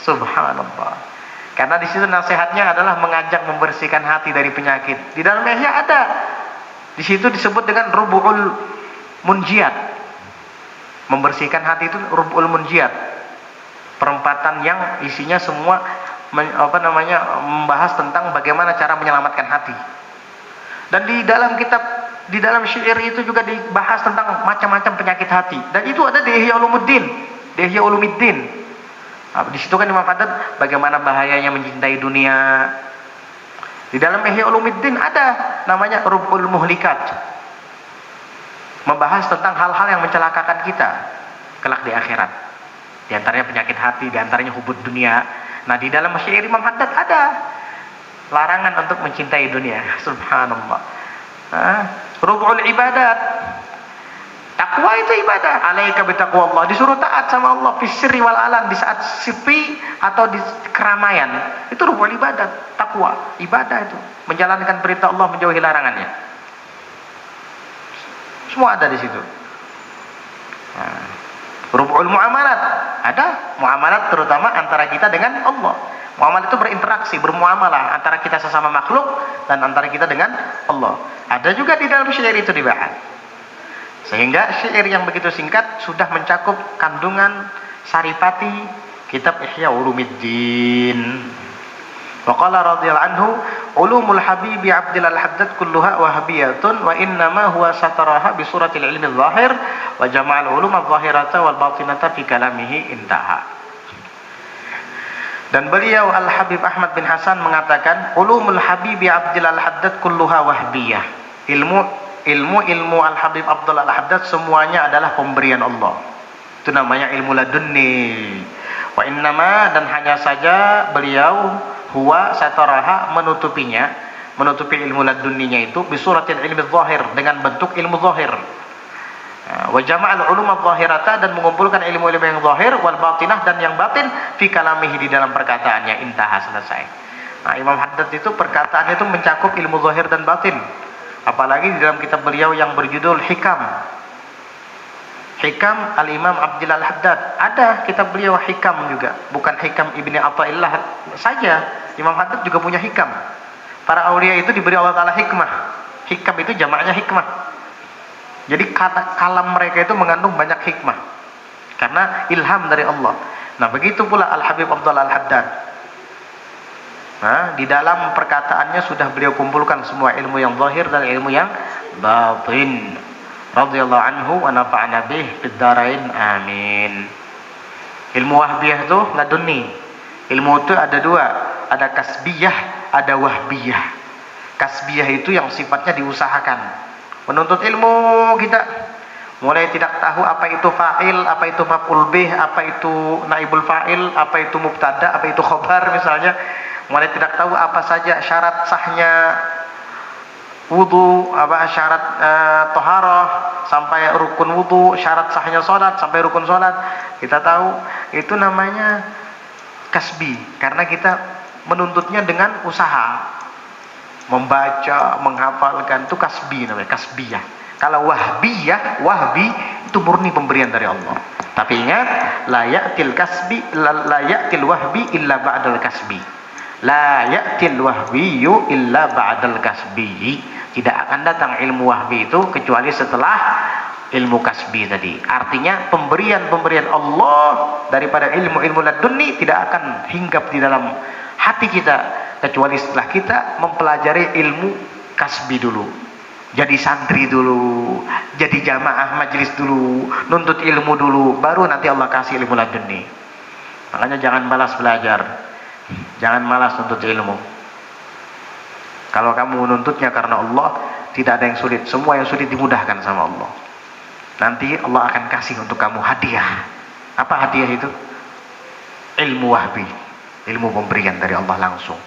Subhanallah. Karena di situ nasihatnya adalah mengajak membersihkan hati dari penyakit. Di dalam Ihya ada. Di situ disebut dengan Rubu'ul Munjiat. Membersihkan hati itu Rubu'ul Munjiat. perempatan yang isinya semua membahas tentang bagaimana cara menyelamatkan hati. Dan di dalam kitab, di dalam syair itu juga dibahas tentang macam-macam penyakit hati. Dan itu ada di Ihya Ulumuddin, di Ihya Ulumuddin. Nah, di situ kan Imam Haddad bagaimana bahayanya mencintai dunia. Di dalam Ihya Ulumuddin ada namanya Rub'ul Muhlikat, membahas tentang hal-hal yang mencelakakan kita kelak di akhirat. Di antaranya penyakit hati, di antaranya hubud dunia. Nah, di dalam syair Imam Haddad ada larangan untuk mencintai dunia. Subhanallah. Rub'ul ibadat. Takwa itu ibadah. Alaika bitaqwallah. Disuruh taat sama Allah fi sirri wal alan, di saat sepi atau di keramaian. Itu rub'ul ibadat. Takwa, ibadah itu. Menjalankan perintah Allah, menjauhi larangannya. Semua ada di situ. Rub'ul muamalat. Ada muamalat terutama antara kita dengan Allah. Muamalah itu berinteraksi, bermuamalah antara kita sesama makhluk dan antara kita dengan Allah. Ada juga di dalam syair itu dibahas. Sehingga syair yang begitu singkat sudah mencakup kandungan saripati kitab Ihya Ulumuddin. Wa qala radhiyallahu anhu, ulumul habibi Abdul Haddad kulluha wahbiyatun wa innama huwa sataraha bi suratil ilmi adh-dhahir wa jama'al ulum adh-dhahirata wal batinata fi kalamihi intaha. Dan beliau Al-Habib Ahmad bin Hasan mengatakan, ulumul habibi Abdul Haddad kulluha wahbiyah. Ilmu Al-Habib Abdul Haddad semuanya adalah pemberian Allah. Itu namanya ilmu ladunni. Wa innama, dan hanya saja beliau huwa sataraha, menutupi ilmu ladunninya itu bisuratil ilmi zahir, dengan bentuk ilmu zahir. Wa jama'al ulum adh-dhahirata, dan mengumpulkan ilmu-ilmu yang zahir, wal batinah, dan yang batin, fi kalamihi, di dalam perkataannya, intaha, selesai. Nah, Imam Haddad itu perkataannya itu mencakup ilmu zahir dan batin. Apalagi di dalam kitab beliau yang berjudul Hikam. Hikam Al-Imam Abdul Haddad. Ada kitab beliau Hikam juga, bukan Hikam Ibni Athaillah saja. Imam Haddad juga punya hikam. Para aulia itu diberi Allah Ta'ala hikmah. Hikam itu jamaknya hikmah. Jadi kalam mereka itu mengandung banyak hikmah karena ilham dari Allah. Nah, begitu pula Al-Habib Abdul Haddad. Nah, di dalam perkataannya sudah beliau kumpulkan semua ilmu yang zahir dan ilmu yang batin. Radhiyallahu anhu wa nafa'ana bih fid dharain, amin. Ilmu wahbiyah itu ladunni. Ilmu itu ada dua, ada kasbiyah, ada wahbiyah. Kasbiyah itu yang sifatnya diusahakan. Menuntut ilmu kita mulai tidak tahu apa itu fa'il, apa itu maf'ul bih, apa itu naibul fa'il, apa itu mubtada, apa itu khobar misalnya. Mulai tidak tahu apa saja syarat sahnya wudu, apa syarat toharah, sampai rukun wudu, syarat sahnya sholat, sampai rukun sholat. Kita tahu itu namanya kasbi, karena kita menuntutnya dengan usaha. Membaca, menghafalkan, itu kasbi namanya, kasbiyah. Kalau wahbiyah, wahbi itu murni pemberian dari Allah. Tapi ingat, la ya'til wahbi illa ba'dal kasbi. La ya'til wahbiyu illa ba'dal kasbi. Tidak akan datang ilmu wahbi itu kecuali setelah ilmu kasbi tadi. Artinya pemberian Allah daripada ilmu-ilmu ladunni tidak akan hinggap di dalam hati kita kecuali setelah kita mempelajari ilmu kasbi dulu, jadi santri dulu, jadi jamaah majelis dulu, nuntut ilmu dulu, baru nanti Allah kasih ilmu ladunni. Makanya jangan malas belajar, jangan malas nuntut ilmu. Kalau kamu menuntutnya karena Allah, tidak ada yang sulit, semua yang sulit dimudahkan sama Allah. Nanti Allah akan kasih untuk kamu hadiah. Apa hadiah itu? Ilmu wahbi, ilmu pemberian dari Allah langsung.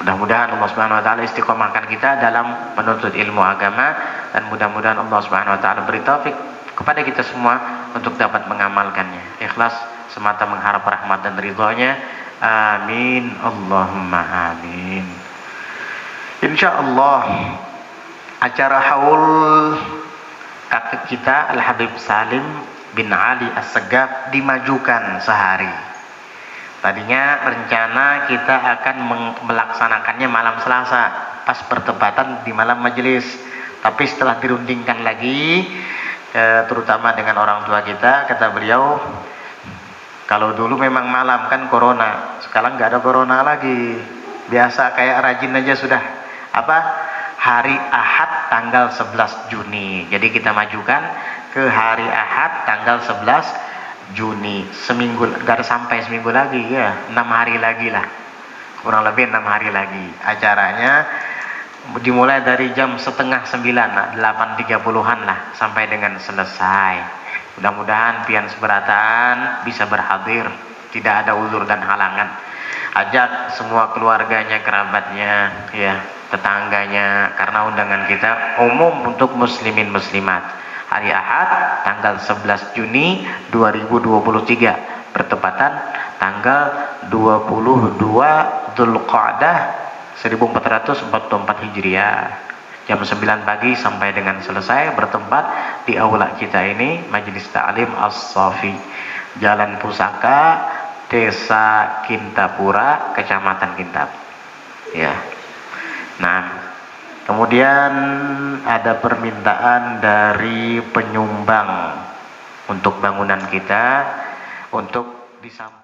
Mudah-mudahan Allah Subhanahu wa taala istiqomahkan kita dalam menuntut ilmu agama, dan mudah-mudahan Allah Subhanahu wa taala beri taufik kepada kita semua untuk dapat mengamalkannya. Ikhlas semata mengharap rahmat dan ridhonya. Amin. Allahumma amin. Insyaallah acara haul kakek kita Al-Habib Salim bin Ali As-Segaf dimajukan sehari. Tadinya rencana kita akan melaksanakannya malam Selasa, pas bertepatan di malam majelis. Tapi setelah dirundingkan lagi, terutama dengan orang tua kita, kata beliau, Kalau dulu memang malam kan corona, sekarang nggak ada corona lagi. Biasa kayak rajin aja sudah. Apa? Hari Ahad tanggal 11 Juni. Jadi kita majukan ke hari Ahad tanggal 11 Juni. Seminggu, nggak ada sampai seminggu lagi ya, 6 hari lagi lah. Kurang lebih 6 hari lagi. Acaranya dimulai dari jam setengah 9, 8.30-an lah sampai dengan selesai. Mudah-mudahan pian seberatan bisa berhadir, tidak ada uzur dan halangan. Ajak semua keluarganya, kerabatnya, ya, tetangganya, karena undangan kita umum untuk muslimin muslimat. Hari Ahad tanggal 11 Juni 2023 bertepatan tanggal 22 Dzulqa'dah 1444 Hijriah. Jam 9 pagi sampai dengan selesai, bertempat di aula kita ini, Majelis Ta'lim As-Safi, Jalan Pusaka, Desa Kintapura, Kecamatan Kintab. Ya. Nah, kemudian ada permintaan dari penyumbang untuk bangunan kita untuk disampaikan